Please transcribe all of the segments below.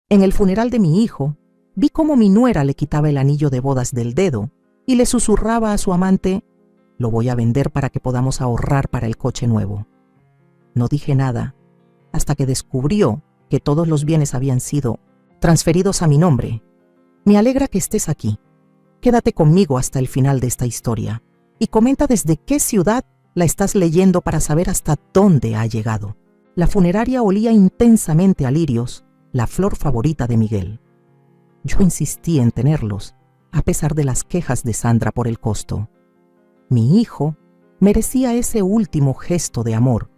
En el funeral de mi hijo, vi cómo mi nuera le quitaba el anillo de bodas del dedo y le susurraba a su amante: «Lo voy a vender para que podamos ahorrar para el coche nuevo». No dije nada hasta que descubrió que todos los bienes habían sido transferidos a mi nombre. Me alegra que estés aquí. Quédate conmigo hasta el final de esta historia y comenta desde qué ciudad la estás leyendo para saber hasta dónde ha llegado. La funeraria olía intensamente a lirios, la flor favorita de Miguel. Yo insistí en tenerlos, a pesar de las quejas de Sandra por el costo. Mi hijo merecía ese último gesto de amor,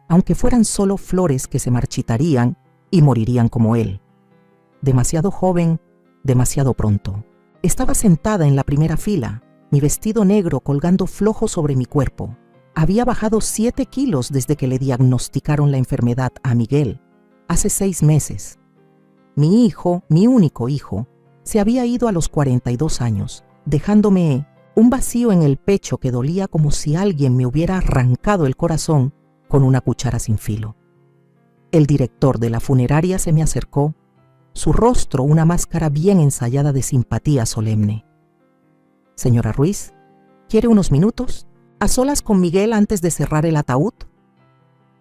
aunque fueran solo flores que se marchitarían y morirían como él. Demasiado joven, demasiado pronto. Estaba sentada en la primera fila, mi vestido negro colgando flojo sobre mi cuerpo. Había bajado 7 kilos desde que le diagnosticaron la enfermedad a Miguel, hace 6 meses. Mi hijo, mi único hijo, se había ido a los 42 años, dejándome un vacío en el pecho que dolía como si alguien me hubiera arrancado el corazón con una cuchara sin filo. El director de la funeraria se me acercó, su rostro una máscara bien ensayada de simpatía solemne. «Señora Ruiz, ¿quiere unos minutos? ¿A solas con Miguel antes de cerrar el ataúd?»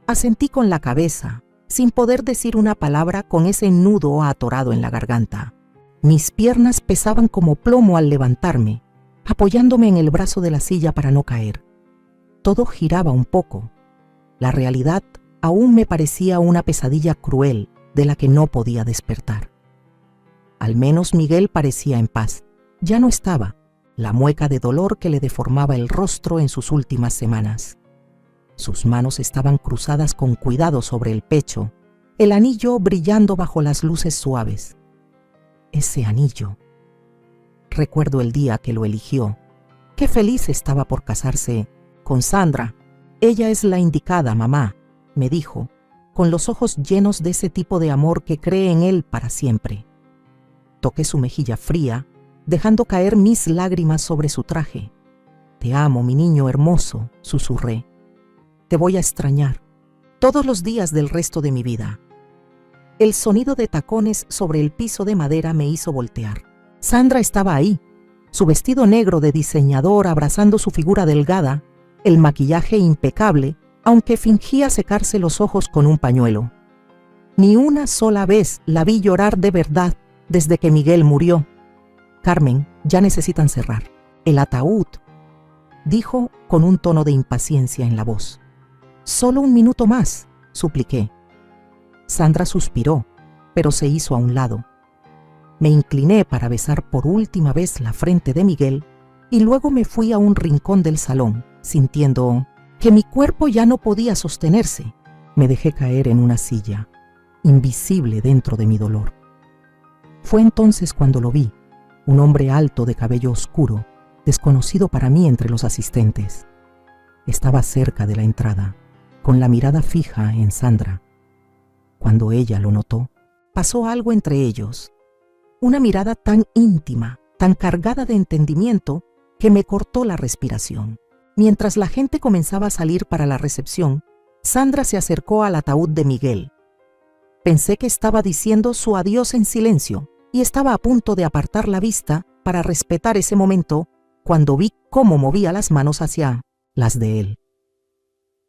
Asentí con la cabeza, sin poder decir una palabra con ese nudo atorado en la garganta. Mis piernas pesaban como plomo al levantarme, apoyándome en el brazo de la silla para no caer. Todo giraba un poco. La realidad aún me parecía una pesadilla cruel de la que no podía despertar. Al menos Miguel parecía en paz. Ya no estaba la mueca de dolor que le deformaba el rostro en sus últimas semanas. Sus manos estaban cruzadas con cuidado sobre el pecho, el anillo brillando bajo las luces suaves. Ese anillo. Recuerdo el día que lo eligió. Qué feliz estaba por casarse con Sandra. «Ella es la indicada, mamá», me dijo, con los ojos llenos de ese tipo de amor que cree en él para siempre. Toqué su mejilla fría, dejando caer mis lágrimas sobre su traje. «Te amo, mi niño hermoso», susurré. «Te voy a extrañar todos los días del resto de mi vida». El sonido de tacones sobre el piso de madera me hizo voltear. Sandra estaba ahí, su vestido negro de diseñador abrazando su figura delgada, el maquillaje impecable, aunque fingía secarse los ojos con un pañuelo. Ni una sola vez la vi llorar de verdad desde que Miguel murió. «Carmen, ya necesitan cerrar. El ataúd», dijo con un tono de impaciencia en la voz. «Solo un minuto más», supliqué. Sandra suspiró, pero se hizo a un lado. Me incliné para besar por última vez la frente de Miguel y luego me fui a un rincón del salón, sintiendo que mi cuerpo ya no podía sostenerse. Me dejé caer en una silla, invisible dentro de mi dolor. Fue entonces cuando lo vi, un hombre alto de cabello oscuro, desconocido para mí entre los asistentes. Estaba cerca de la entrada, con la mirada fija en Sandra. Cuando ella lo notó, pasó algo entre ellos. Una mirada tan íntima, tan cargada de entendimiento, que me cortó la respiración. Mientras la gente comenzaba a salir para la recepción, Sandra se acercó al ataúd de Miguel. Pensé que estaba diciendo su adiós en silencio y estaba a punto de apartar la vista para respetar ese momento cuando vi cómo movía las manos hacia las de él.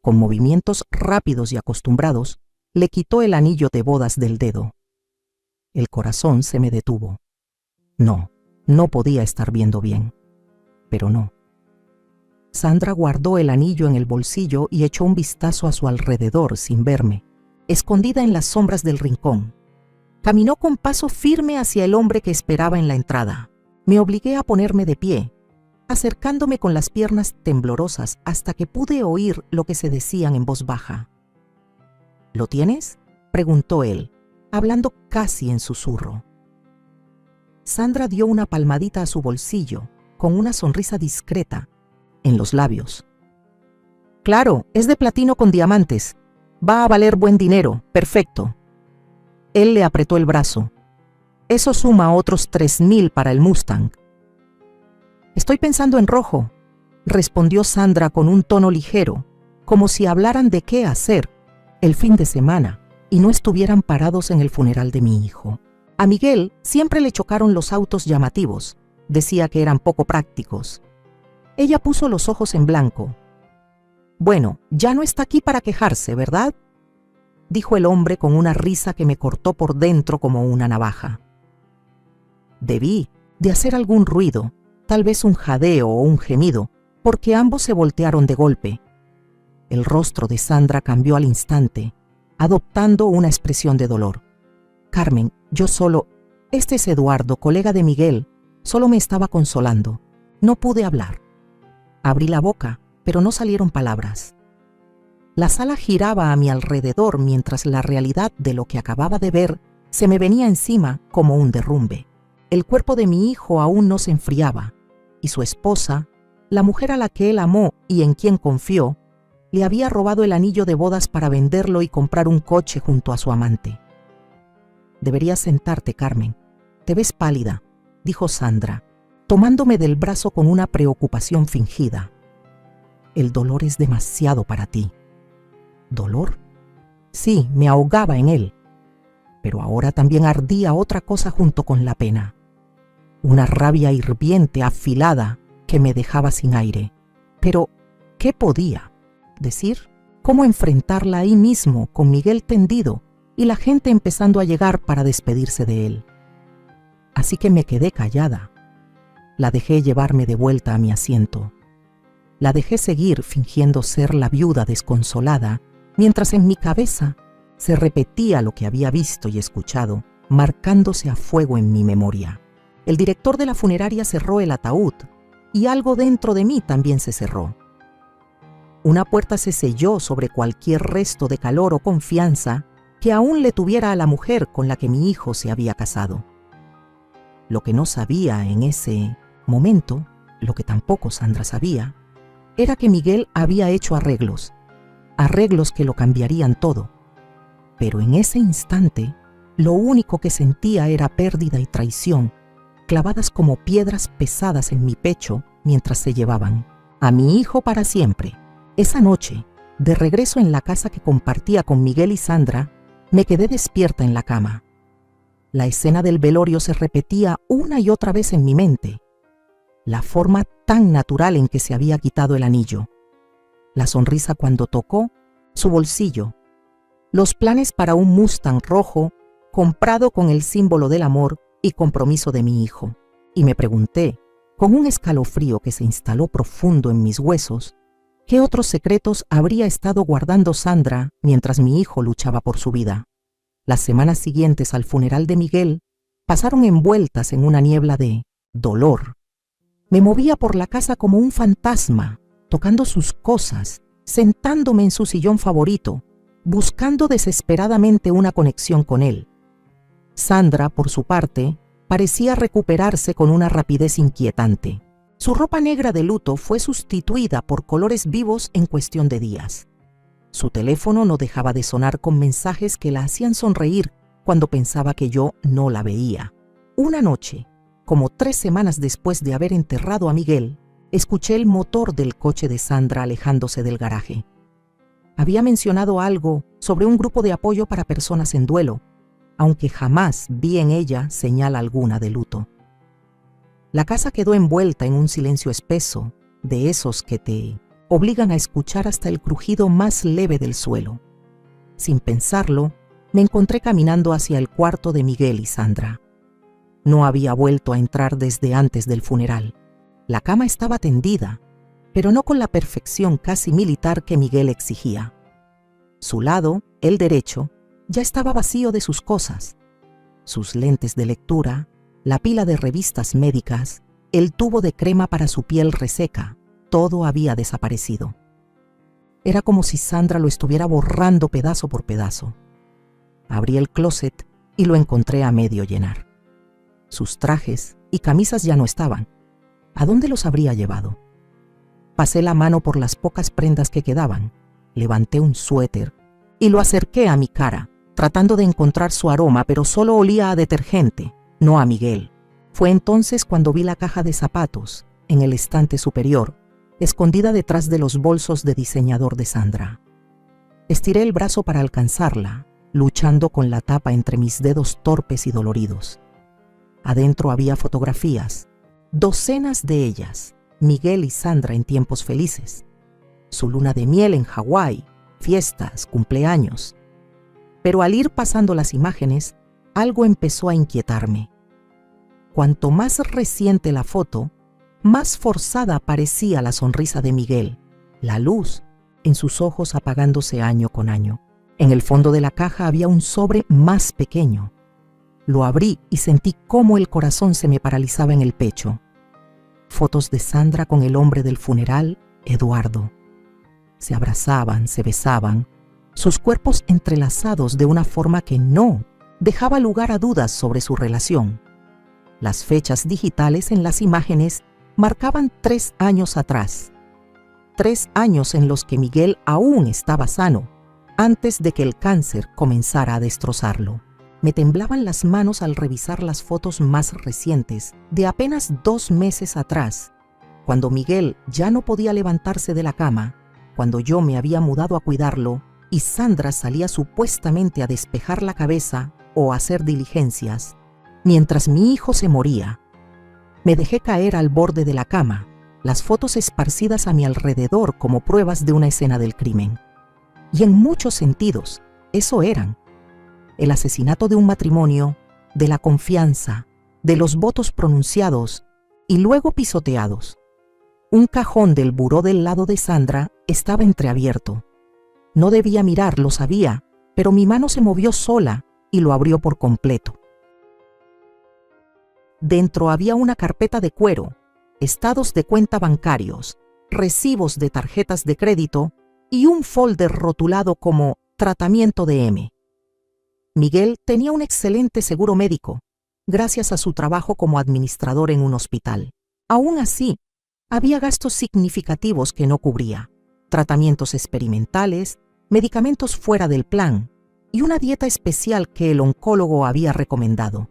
Con movimientos rápidos y acostumbrados, le quitó el anillo de bodas del dedo. El corazón se me detuvo. No podía estar viendo bien. Pero no. Sandra guardó el anillo en el bolsillo y echó un vistazo a su alrededor sin verme, escondida en las sombras del rincón. Caminó con paso firme hacia el hombre que esperaba en la entrada. Me obligué a ponerme de pie, acercándome con las piernas temblorosas hasta que pude oír lo que se decían en voz baja. «¿Lo tienes?», preguntó él, hablando casi en susurro. Sandra dio una palmadita a su bolsillo, con una sonrisa discreta en los labios. «Claro, es de platino con diamantes. Va a valer buen dinero, perfecto». Él le apretó el brazo. «Eso suma otros 3,000 para el Mustang». «Estoy pensando en rojo», respondió Sandra con un tono ligero, como si hablaran de qué hacer el fin de semana y no estuvieran parados en el funeral de mi hijo. A Miguel siempre le chocaron los autos llamativos. Decía que eran poco prácticos. Ella puso los ojos en blanco. «Bueno, ya no está aquí para quejarse, ¿verdad?», dijo el hombre con una risa que me cortó por dentro como una navaja. Debí de hacer algún ruido, tal vez un jadeo o un gemido, porque ambos se voltearon de golpe. El rostro de Sandra cambió al instante, adoptando una expresión de dolor. «Carmen, yo solo... Este es Eduardo, colega de Miguel. Solo me estaba consolando. No pude hablar». Abrí la boca, pero no salieron palabras. La sala giraba a mi alrededor mientras la realidad de lo que acababa de ver se me venía encima como un derrumbe. El cuerpo de mi hijo aún no se enfriaba, y su esposa, la mujer a la que él amó y en quien confió, le había robado el anillo de bodas para venderlo y comprar un coche junto a su amante. «Deberías sentarte, Carmen. Te ves pálida», dijo Sandra, tomándome del brazo con una preocupación fingida. «El dolor es demasiado para ti». ¿Dolor? Sí, me ahogaba en él. Pero ahora también ardía otra cosa junto con la pena. Una rabia hirviente, afilada, que me dejaba sin aire. Pero, ¿qué podía decir? ¿Cómo enfrentarla ahí mismo, con Miguel tendido y la gente empezando a llegar para despedirse de él? Así que me quedé callada. La dejé llevarme de vuelta a mi asiento. La dejé seguir fingiendo ser la viuda desconsolada, mientras en mi cabeza se repetía lo que había visto y escuchado, marcándose a fuego en mi memoria. El director de la funeraria cerró el ataúd y algo dentro de mí también se cerró. Una puerta se selló sobre cualquier resto de calor o confianza que aún le tuviera a la mujer con la que mi hijo se había casado. Lo que no sabía en ese momento, lo que tampoco Sandra sabía, era que Miguel había hecho arreglos que lo cambiarían todo. Pero en ese instante, lo único que sentía era pérdida y traición, clavadas como piedras pesadas en mi pecho mientras se llevaban a mi hijo para siempre. Esa noche, de regreso en la casa que compartía con Miguel y Sandra, me quedé despierta en la cama. La escena del velorio se repetía una y otra vez en mi mente. La forma tan natural en que se había quitado el anillo. La sonrisa cuando tocó su bolsillo. Los planes para un Mustang rojo comprado con el símbolo del amor y compromiso de mi hijo. Y me pregunté, con un escalofrío que se instaló profundo en mis huesos, ¿qué otros secretos habría estado guardando Sandra mientras mi hijo luchaba por su vida? Las semanas siguientes al funeral de Miguel pasaron envueltas en una niebla de dolor. Me movía por la casa como un fantasma, tocando sus cosas, sentándome en su sillón favorito, buscando desesperadamente una conexión con él. Sandra, por su parte, parecía recuperarse con una rapidez inquietante. Su ropa negra de luto fue sustituida por colores vivos en cuestión de días. Su teléfono no dejaba de sonar con mensajes que la hacían sonreír cuando pensaba que yo no la veía. Una noche, como 3 semanas después de haber enterrado a Miguel, escuché el motor del coche de Sandra alejándose del garaje. Había mencionado algo sobre un grupo de apoyo para personas en duelo, aunque jamás vi en ella señal alguna de luto. La casa quedó envuelta en un silencio espeso, de esos que te obligan a escuchar hasta el crujido más leve del suelo. Sin pensarlo, me encontré caminando hacia el cuarto de Miguel y Sandra. No había vuelto a entrar desde antes del funeral. La cama estaba tendida, pero no con la perfección casi militar que Miguel exigía. Su lado, el derecho, ya estaba vacío de sus cosas. Sus lentes de lectura, la pila de revistas médicas, el tubo de crema para su piel reseca, todo había desaparecido. Era como si Sandra lo estuviera borrando pedazo por pedazo. Abrí el closet y lo encontré a medio llenar. Sus trajes y camisas ya no estaban. ¿A dónde los habría llevado? Pasé la mano por las pocas prendas que quedaban, levanté un suéter y lo acerqué a mi cara, tratando de encontrar su aroma, pero solo olía a detergente, no a Miguel. Fue entonces cuando vi la caja de zapatos en el estante superior, escondida detrás de los bolsos de diseñador de Sandra. Estiré el brazo para alcanzarla luchando con la tapa entre mis dedos torpes y doloridos. Adentro había fotografías, docenas de ellas, Miguel y Sandra en tiempos felices, su luna de miel en Hawái, fiestas, cumpleaños. Pero al ir pasando las imágenes, algo empezó a inquietarme. Cuanto más reciente la foto, más forzada parecía la sonrisa de Miguel, la luz en sus ojos apagándose año con año. En el fondo de la caja había un sobre más pequeño. Lo abrí y sentí cómo el corazón se me paralizaba en el pecho. Fotos de Sandra con el hombre del funeral, Eduardo. Se abrazaban, se besaban, sus cuerpos entrelazados de una forma que no dejaba lugar a dudas sobre su relación. Las fechas digitales en las imágenes marcaban 3 años atrás. 3 años en los que Miguel aún estaba sano, antes de que el cáncer comenzara a destrozarlo. Me temblaban las manos al revisar las fotos más recientes, de apenas 2 meses atrás, cuando Miguel ya no podía levantarse de la cama, cuando yo me había mudado a cuidarlo y Sandra salía supuestamente a despejar la cabeza o a hacer diligencias, mientras mi hijo se moría. Me dejé caer al borde de la cama, las fotos esparcidas a mi alrededor como pruebas de una escena del crimen. Y en muchos sentidos, eso eran. El asesinato de un matrimonio, de la confianza, de los votos pronunciados y luego pisoteados. Un cajón del buró del lado de Sandra estaba entreabierto. No debía mirar, lo sabía, pero mi mano se movió sola y lo abrió por completo. Dentro había una carpeta de cuero, estados de cuenta bancarios, recibos de tarjetas de crédito y un folder rotulado como tratamiento de M. Miguel tenía un excelente seguro médico, gracias a su trabajo como administrador en un hospital. Aún así, había gastos significativos que no cubría, tratamientos experimentales, medicamentos fuera del plan y una dieta especial que el oncólogo había recomendado.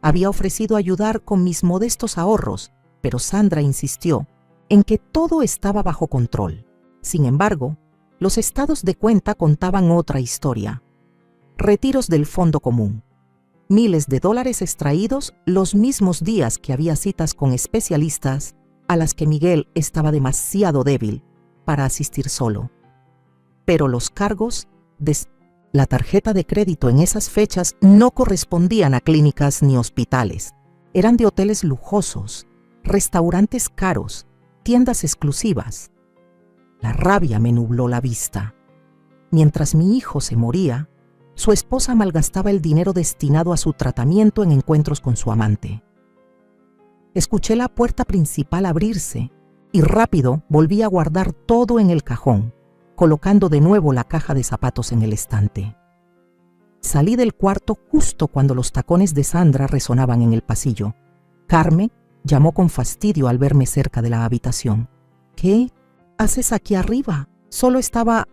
Había ofrecido ayudar con mis modestos ahorros, pero Sandra insistió en que todo estaba bajo control. Sin embargo, los estados de cuenta contaban otra historia. Retiros del fondo común. Miles de dólares extraídos los mismos días que había citas con especialistas a las que Miguel estaba demasiado débil para asistir solo. Pero los cargos de la tarjeta de crédito en esas fechas no correspondían a clínicas ni hospitales. Eran de hoteles lujosos, restaurantes caros, tiendas exclusivas. La rabia me nubló la vista. Mientras mi hijo se moría, su esposa malgastaba el dinero destinado a su tratamiento en encuentros con su amante. Escuché la puerta principal abrirse y rápido volví a guardar todo en el cajón, colocando de nuevo la caja de zapatos en el estante. Salí del cuarto justo cuando los tacones de Sandra resonaban en el pasillo. Carmen llamó con fastidio al verme cerca de la habitación. ¿Qué haces aquí arriba? Solo estaba...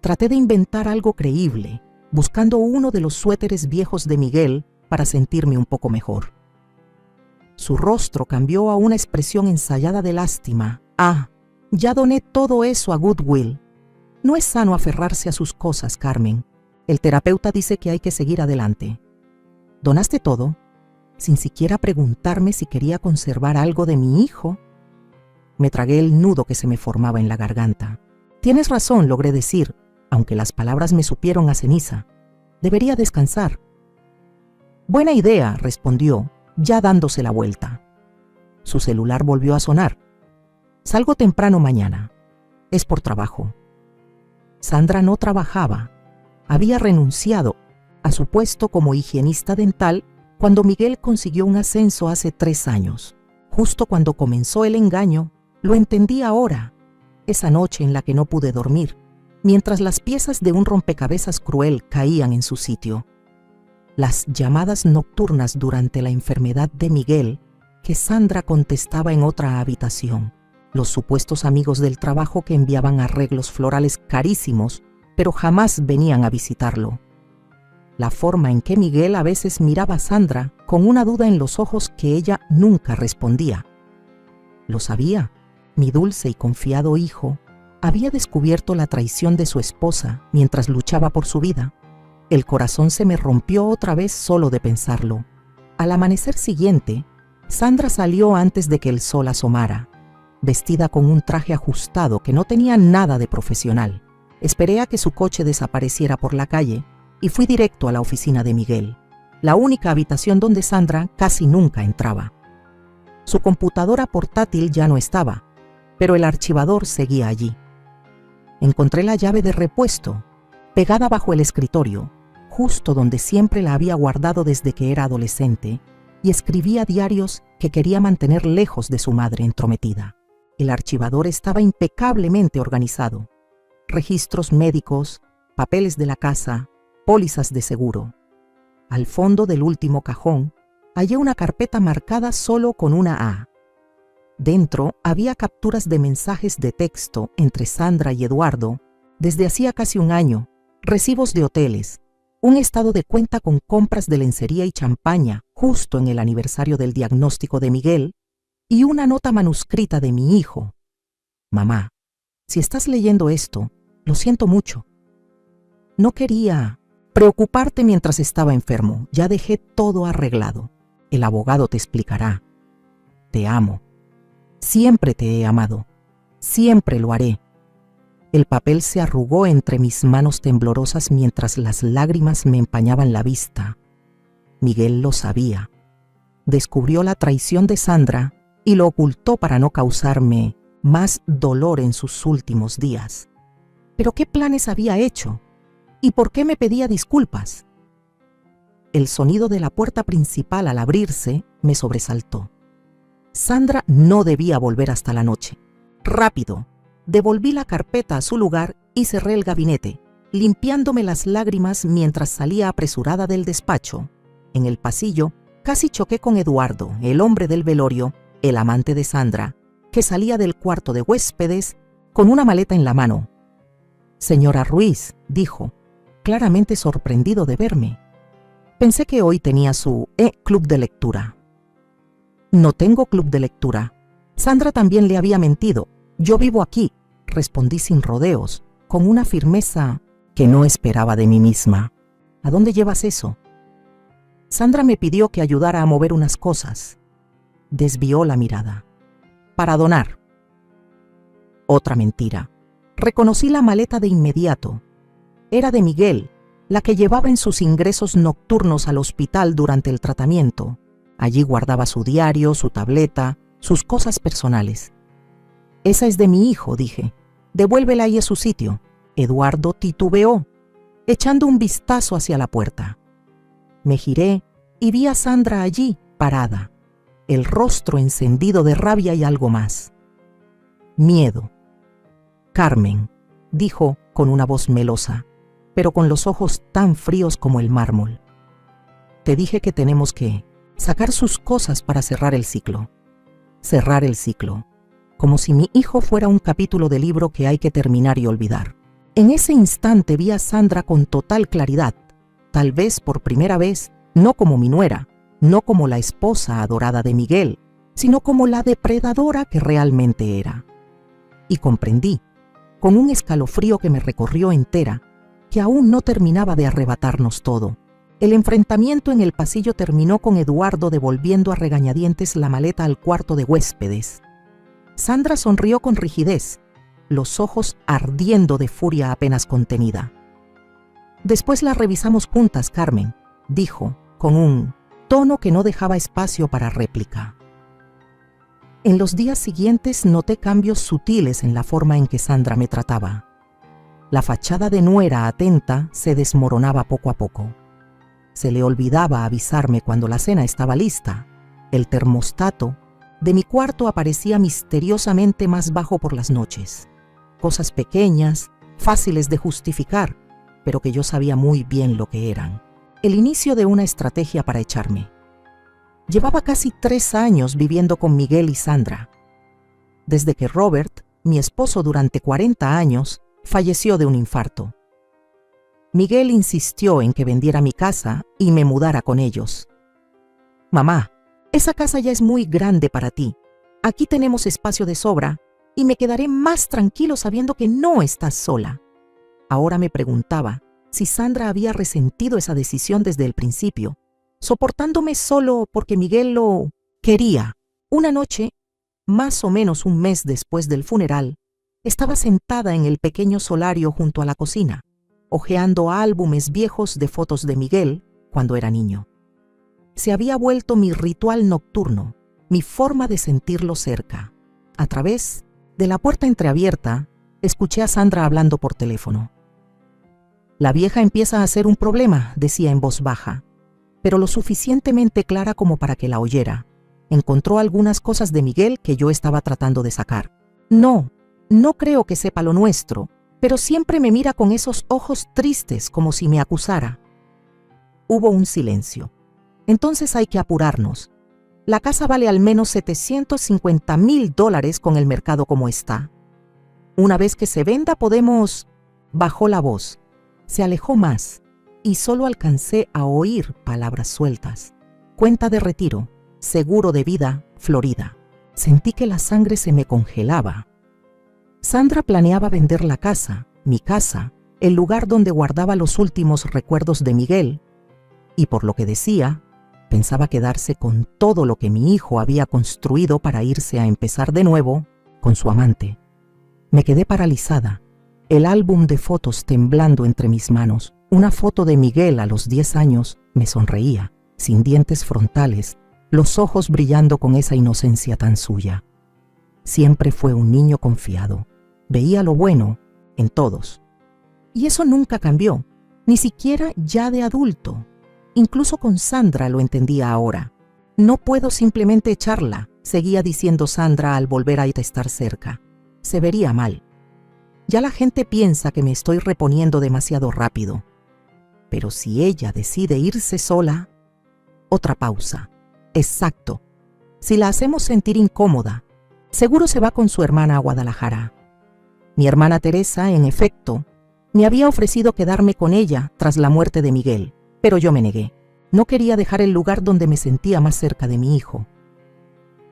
Traté de inventar algo creíble, buscando uno de los suéteres viejos de Miguel para sentirme un poco mejor. Su rostro cambió a una expresión ensayada de lástima. Ah, ya doné todo eso a Goodwill. No es sano aferrarse a sus cosas, Carmen. El terapeuta dice que hay que seguir adelante. ¿Donaste todo? Sin siquiera preguntarme si quería conservar algo de mi hijo. Me tragué el nudo que se me formaba en la garganta. Tienes razón, logré decir, aunque las palabras me supieron a ceniza. Debería descansar. Buena idea, respondió, ya dándose la vuelta. Su celular volvió a sonar. Salgo temprano mañana. Es por trabajo. Sandra no trabajaba. Había renunciado a su puesto como higienista dental cuando Miguel consiguió un ascenso hace 3 años. Justo cuando comenzó el engaño, lo entendí ahora, esa noche en la que no pude dormir, mientras las piezas de un rompecabezas cruel caían en su sitio. Las llamadas nocturnas durante la enfermedad de Miguel, que Sandra contestaba en otra habitación. Los supuestos amigos del trabajo que enviaban arreglos florales carísimos, pero jamás venían a visitarlo. La forma en que Miguel a veces miraba a Sandra con una duda en los ojos que ella nunca respondía. Lo sabía, mi dulce y confiado hijo había descubierto la traición de su esposa mientras luchaba por su vida. El corazón se me rompió otra vez solo de pensarlo. Al amanecer siguiente, Sandra salió antes de que el sol asomara, vestida con un traje ajustado que no tenía nada de profesional. Esperé a que su coche desapareciera por la calle y fui directo a la oficina de Miguel, la única habitación donde Sandra casi nunca entraba. Su computadora portátil ya no estaba, pero el archivador seguía allí. Encontré la llave de repuesto, pegada bajo el escritorio, justo donde siempre la había guardado desde que era adolescente, y escribía diarios que quería mantener lejos de su madre entrometida. El archivador estaba impecablemente organizado. Registros médicos, papeles de la casa, pólizas de seguro. Al fondo del último cajón, hallé una carpeta marcada solo con una A. Dentro había capturas de mensajes de texto entre Sandra y Eduardo desde hacía casi un año, recibos de hoteles, un estado de cuenta con compras de lencería y champaña justo en el aniversario del diagnóstico de Miguel y una nota manuscrita de mi hijo. Mamá, si estás leyendo esto, lo siento mucho. No quería preocuparte mientras estaba enfermo. Ya dejé todo arreglado. El abogado te explicará. Te amo. Siempre te he amado. Siempre lo haré. El papel se arrugó entre mis manos temblorosas mientras las lágrimas me empañaban la vista. Miguel lo sabía. Descubrió la traición de Sandra y lo ocultó para no causarme más dolor en sus últimos días. ¿Pero qué planes había hecho? ¿Y por qué me pedía disculpas? El sonido de la puerta principal al abrirse me sobresaltó. Sandra no debía volver hasta la noche. Rápido, devolví la carpeta a su lugar y cerré el gabinete, limpiándome las lágrimas mientras salía apresurada del despacho. En el pasillo, casi choqué con Eduardo, el hombre del velorio, el amante de Sandra, que salía del cuarto de huéspedes con una maleta en la mano. «Señora Ruiz», dijo, claramente sorprendido de verme. Pensé que hoy tenía su club de lectura. «No tengo club de lectura. Sandra también le había mentido. Yo vivo aquí», respondí sin rodeos, con una firmeza que no esperaba de mí misma. «¿A dónde llevas eso?» Sandra me pidió que ayudara a mover unas cosas. Desvió la mirada. «Para donar». Otra mentira. Reconocí la maleta de inmediato. Era de Miguel, la que llevaba en sus ingresos nocturnos al hospital durante el tratamiento. Allí guardaba su diario, su tableta, sus cosas personales. «Esa es de mi hijo», dije. «Devuélvela ahí a su sitio». Eduardo titubeó, echando un vistazo hacia la puerta. Me giré y vi a Sandra allí, parada, el rostro encendido de rabia y algo más. Miedo. «Carmen», dijo con una voz melosa, pero con los ojos tan fríos como el mármol. «Te dije que tenemos que sacar sus cosas para cerrar el ciclo». Cerrar el ciclo, como si mi hijo fuera un capítulo de libro que hay que terminar y olvidar. En ese instante vi a Sandra con total claridad, tal vez por primera vez, no como mi nuera, no como la esposa adorada de Miguel, sino como la depredadora que realmente era. Y comprendí, con un escalofrío que me recorrió entera, que aún no terminaba de arrebatarnos todo. El enfrentamiento en el pasillo terminó con Eduardo devolviendo a regañadientes la maleta al cuarto de huéspedes. Sandra sonrió con rigidez, los ojos ardiendo de furia apenas contenida. «Después la revisamos juntas, Carmen», dijo, con un tono que no dejaba espacio para réplica. En los días siguientes noté cambios sutiles en la forma en que Sandra me trataba. La fachada de nuera atenta se desmoronaba poco a poco. Se le olvidaba avisarme cuando la cena estaba lista. El termostato de mi cuarto aparecía misteriosamente más bajo por las noches. Cosas pequeñas, fáciles de justificar, pero que yo sabía muy bien lo que eran. El inicio de una estrategia para echarme. Llevaba casi 3 años viviendo con Miguel y Sandra. Desde que Robert, mi esposo durante 40 años, falleció de un infarto. Miguel insistió en que vendiera mi casa y me mudara con ellos. «Mamá, esa casa ya es muy grande para ti. Aquí tenemos espacio de sobra y me quedaré más tranquilo sabiendo que no estás sola». Ahora me preguntaba si Sandra había resentido esa decisión desde el principio, soportándome solo porque Miguel lo quería. Una noche, más o menos un mes después del funeral, estaba sentada en el pequeño solario junto a la cocina, hojeando álbumes viejos de fotos de Miguel cuando era niño. Se había vuelto mi ritual nocturno, mi forma de sentirlo cerca. A través de la puerta entreabierta, escuché a Sandra hablando por teléfono. La vieja empieza a ser un problema, decía en voz baja, pero lo suficientemente clara como para que la oyera. Encontró algunas cosas de Miguel que yo estaba tratando de sacar. No creo que sepa lo nuestro, pero siempre me mira con esos ojos tristes como si me acusara. Hubo un silencio. Entonces hay que apurarnos. La casa vale al menos $750,000 con el mercado como está. Una vez que se venda podemos... Bajó la voz. Se alejó más y solo alcancé a oír palabras sueltas. Cuenta de retiro, seguro de vida, Florida. Sentí que la sangre se me congelaba. Sandra planeaba vender la casa, mi casa, el lugar donde guardaba los últimos recuerdos de Miguel, y por lo que decía, pensaba quedarse con todo lo que mi hijo había construido para irse a empezar de nuevo con su amante. Me quedé paralizada, el álbum de fotos temblando entre mis manos. Una foto de Miguel a los 10 años me sonreía, sin dientes frontales, los ojos brillando con esa inocencia tan suya. Siempre fue un niño confiado. Veía lo bueno en todos. Y eso nunca cambió, ni siquiera ya de adulto. Incluso con Sandra lo entendía ahora. No puedo simplemente echarla, seguía diciendo Sandra al volver a estar cerca. Se vería mal. Ya la gente piensa que me estoy reponiendo demasiado rápido. Pero si ella decide irse sola... Otra pausa. Exacto. Si la hacemos sentir incómoda, seguro se va con su hermana a Guadalajara. Mi hermana Teresa, en efecto, me había ofrecido quedarme con ella tras la muerte de Miguel, pero yo me negué. No quería dejar el lugar donde me sentía más cerca de mi hijo.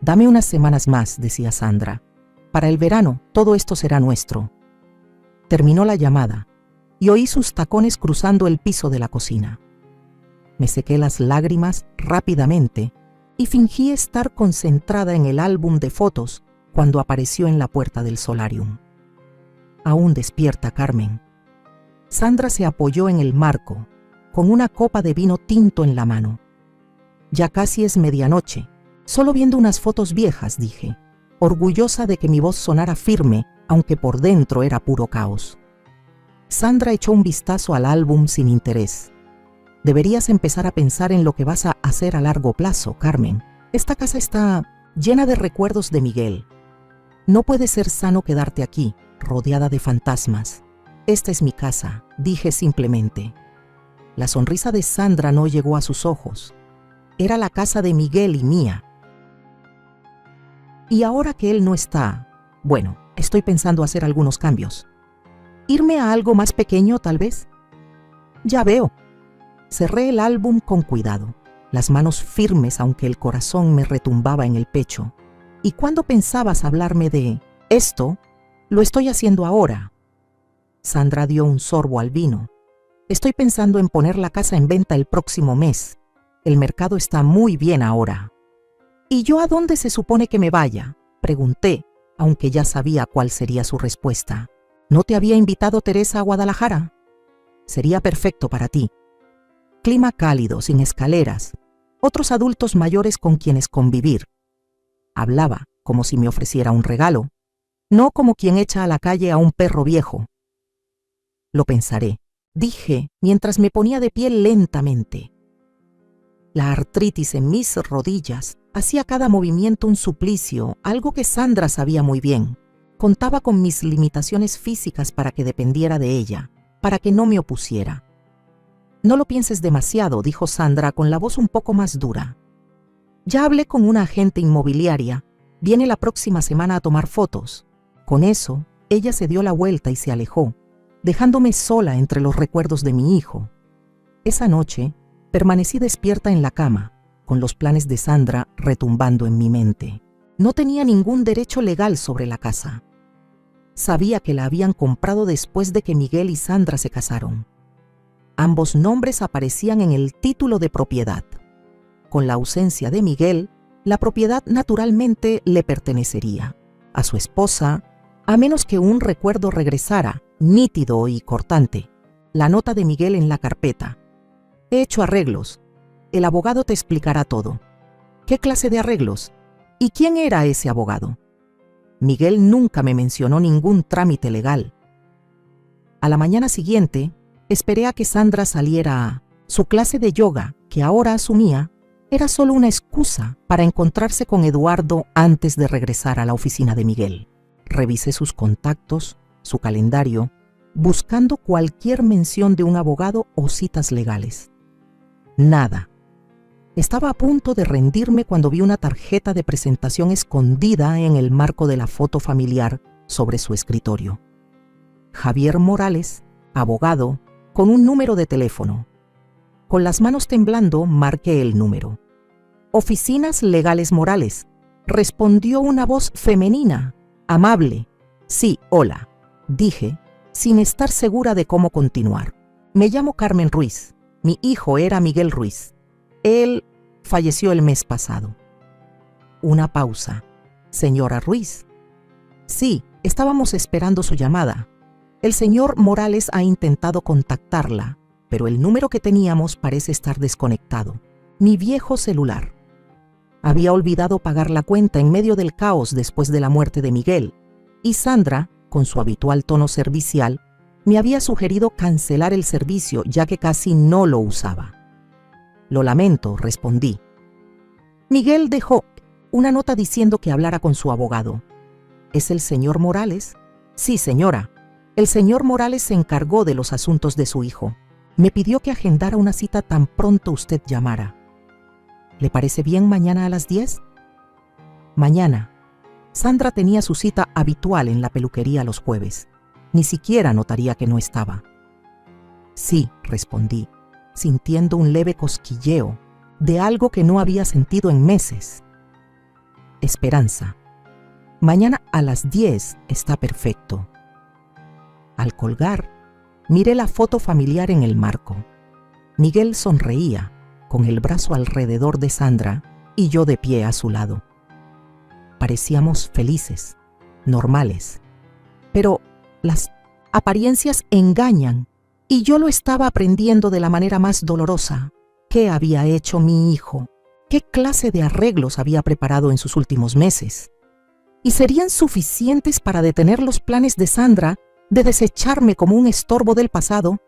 Dame unas semanas más, decía Sandra. Para el verano, todo esto será nuestro. Terminó la llamada y oí sus tacones cruzando el piso de la cocina. Me sequé las lágrimas rápidamente y fingí estar concentrada en el álbum de fotos cuando apareció en la puerta del solarium. Aún despierta, Carmen. Sandra se apoyó en el marco, con una copa de vino tinto en la mano. Ya casi es medianoche, solo viendo unas fotos viejas, dije, orgullosa de que mi voz sonara firme, aunque por dentro era puro caos. Sandra echó un vistazo al álbum sin interés. Deberías empezar a pensar en lo que vas a hacer a largo plazo, Carmen. Esta casa está llena de recuerdos de Miguel. No puede ser sano quedarte aquí, rodeada de fantasmas. Esta es mi casa, dije simplemente. La sonrisa de Sandra no llegó a sus ojos. Era la casa de Miguel y mía. Y ahora que él no está, bueno, estoy pensando hacer algunos cambios. ¿Irme a algo más pequeño, tal vez? Ya veo. Cerré el álbum con cuidado, las manos firmes aunque el corazón me retumbaba en el pecho. ¿Y cuándo pensabas hablarme de esto? Lo estoy haciendo ahora. Sandra dio un sorbo al vino. Estoy pensando en poner la casa en venta el próximo mes. El mercado está muy bien ahora. ¿Y yo a dónde se supone que me vaya?, pregunté, aunque ya sabía cuál sería su respuesta. ¿No te había invitado Teresa a Guadalajara? Sería perfecto para ti. Clima cálido, sin escaleras, otros adultos mayores con quienes convivir. Hablaba como si me ofreciera un regalo, no como quien echa a la calle a un perro viejo. Lo pensaré, dije mientras me ponía de pie lentamente. La artritis en mis rodillas hacía cada movimiento un suplicio, algo que Sandra sabía muy bien. Contaba con mis limitaciones físicas para que dependiera de ella, para que no me opusiera. No lo pienses demasiado, dijo Sandra con la voz un poco más dura. Ya hablé con una agente inmobiliaria. Viene la próxima semana a tomar fotos. Con eso, ella se dio la vuelta y se alejó, dejándome sola entre los recuerdos de mi hijo. Esa noche, permanecí despierta en la cama, con los planes de Sandra retumbando en mi mente. No tenía ningún derecho legal sobre la casa. Sabía que la habían comprado después de que Miguel y Sandra se casaron. Ambos nombres aparecían en el título de propiedad. Con la ausencia de Miguel, la propiedad naturalmente le pertenecería a su esposa, a menos que un recuerdo regresara, nítido y cortante. La nota de Miguel en la carpeta. He hecho arreglos. El abogado te explicará todo. ¿Qué clase de arreglos? ¿Y quién era ese abogado? Miguel nunca me mencionó ningún trámite legal. A la mañana siguiente, esperé a que Sandra saliera. Su clase de yoga, que ahora asumía, era solo una excusa para encontrarse con Eduardo antes de regresar a la oficina de Miguel. Revisé sus contactos, su calendario, buscando cualquier mención de un abogado o citas legales. Nada. Estaba a punto de rendirme cuando vi una tarjeta de presentación escondida en el marco de la foto familiar sobre su escritorio. Javier Morales, abogado, con un número de teléfono. Con las manos temblando, marqué el número. Oficinas Legales Morales, respondió una voz femenina, amable. Sí, hola, dije, sin estar segura de cómo continuar. Me llamo Carmen Ruiz. Mi hijo era Miguel Ruiz. Él falleció el mes pasado. Una pausa. Señora Ruiz. Sí, estábamos esperando su llamada. El señor Morales ha intentado contactarla, pero el número que teníamos parece estar desconectado. Mi viejo celular. Había olvidado pagar la cuenta en medio del caos después de la muerte de Miguel, y Sandra, con su habitual tono servicial, me había sugerido cancelar el servicio ya que casi no lo usaba. Lo lamento, respondí. Miguel dejó una nota diciendo que hablara con su abogado. ¿Es el señor Morales? Sí, señora. El señor Morales se encargó de los asuntos de su hijo. Me pidió que agendara una cita tan pronto usted llamara. ¿Le parece bien mañana a las 10? Mañana. Sandra tenía su cita habitual en la peluquería los jueves. Ni siquiera notaría que no estaba. Sí, respondí, sintiendo un leve cosquilleo de algo que no había sentido en meses. Esperanza. Mañana a las 10 está perfecto. Al colgar, miré la foto familiar en el marco. Miguel sonreía, con el brazo alrededor de Sandra y yo de pie a su lado. Parecíamos felices, normales, pero las apariencias engañan y yo lo estaba aprendiendo de la manera más dolorosa. ¿Qué había hecho mi hijo? ¿Qué clase de arreglos había preparado en sus últimos meses? ¿Y serían suficientes para detener los planes de Sandra de desecharme como un estorbo del pasado?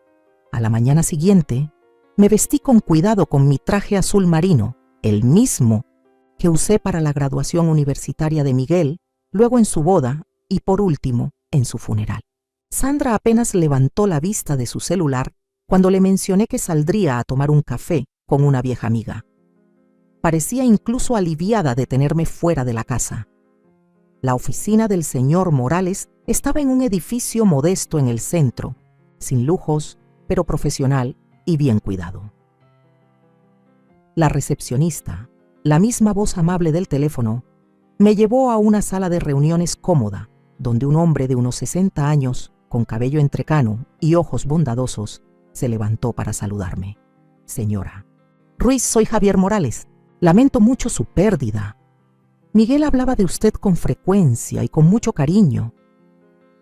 A la mañana siguiente, me vestí con cuidado con mi traje azul marino, el mismo que usé para la graduación universitaria de Miguel, luego en su boda y por último en su funeral. Sandra apenas levantó la vista de su celular cuando le mencioné que saldría a tomar un café con una vieja amiga. Parecía incluso aliviada de tenerme fuera de la casa. La oficina del señor Morales estaba en un edificio modesto en el centro, sin lujos, pero profesional y bien cuidado. La recepcionista, la misma voz amable del teléfono, me llevó a una sala de reuniones cómoda, donde un hombre de unos 60 años, con cabello entrecano y ojos bondadosos, se levantó para saludarme. Señora Ruiz, soy Javier Morales. Lamento mucho su pérdida. Miguel hablaba de usted con frecuencia y con mucho cariño.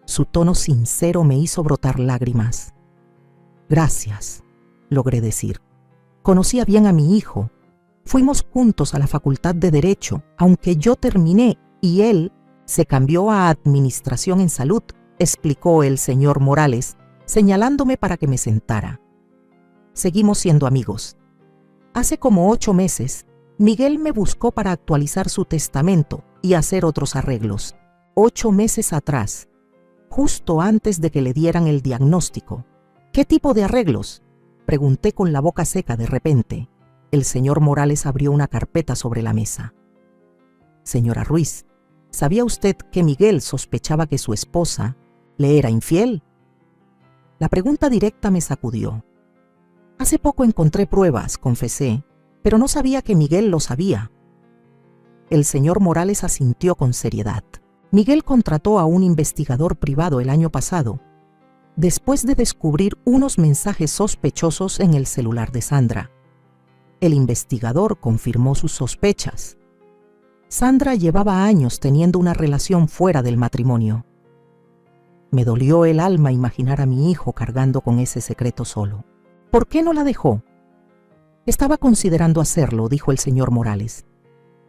Su tono sincero me hizo brotar lágrimas. Gracias, logré decir. Conocía bien a mi hijo. Fuimos juntos a la Facultad de Derecho, aunque yo terminé y él se cambió a Administración en Salud, explicó el señor Morales, señalándome para que me sentara. Seguimos siendo amigos. Hace como 8 meses, Miguel me buscó para actualizar su testamento y hacer otros arreglos. 8 meses atrás, justo antes de que le dieran el diagnóstico. ¿Qué tipo de arreglos?, pregunté con la boca seca de repente. El señor Morales abrió una carpeta sobre la mesa. Señora Ruiz, ¿sabía usted que Miguel sospechaba que su esposa le era infiel? La pregunta directa me sacudió. Hace poco encontré pruebas, confesé, pero no sabía que Miguel lo sabía. El señor Morales asintió con seriedad. Miguel contrató a un investigador privado el año pasado después de descubrir unos mensajes sospechosos en el celular de Sandra. El investigador confirmó sus sospechas. Sandra llevaba años teniendo una relación fuera del matrimonio. Me dolió el alma imaginar a mi hijo cargando con ese secreto solo. ¿Por qué no la dejó? Estaba considerando hacerlo, dijo el señor Morales.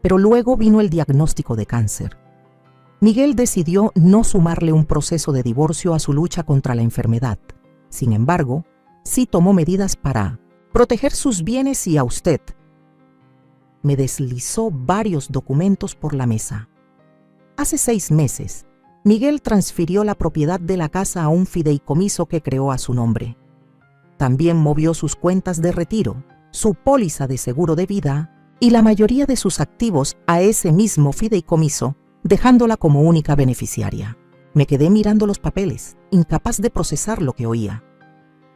Pero luego vino el diagnóstico de cáncer. Miguel decidió no sumarle un proceso de divorcio a su lucha contra la enfermedad. Sin embargo, sí tomó medidas para proteger sus bienes y a usted. Me deslizó varios documentos por la mesa. Hace 6 meses, Miguel transfirió la propiedad de la casa a un fideicomiso que creó a su nombre. También movió sus cuentas de retiro, su póliza de seguro de vida y la mayoría de sus activos a ese mismo fideicomiso, dejándola como única beneficiaria. Me quedé mirando los papeles, incapaz de procesar lo que oía.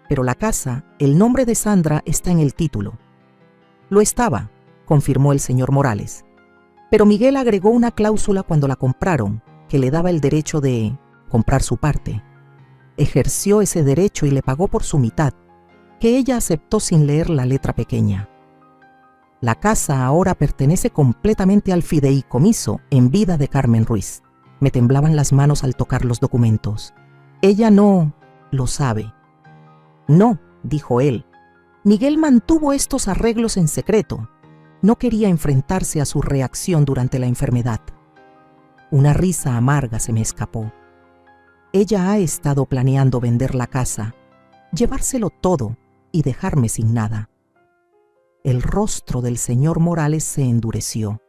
Pero la casa, el nombre de Sandra está en el título. Lo estaba, confirmó el señor Morales. Pero Miguel agregó una cláusula cuando la compraron, que le daba el derecho de comprar su parte. Ejerció ese derecho y le pagó por su mitad, que ella aceptó sin leer la letra pequeña. La casa ahora pertenece completamente al fideicomiso en vida de Carmen Ruiz. Me temblaban las manos al tocar los documentos. Ella no lo sabe. No, dijo él. Miguel mantuvo estos arreglos en secreto. No quería enfrentarse a su reacción durante la enfermedad. Una risa amarga se me escapó. Ella ha estado planeando vender la casa, llevárselo todo y dejarme sin nada. El rostro del señor Morales se endureció.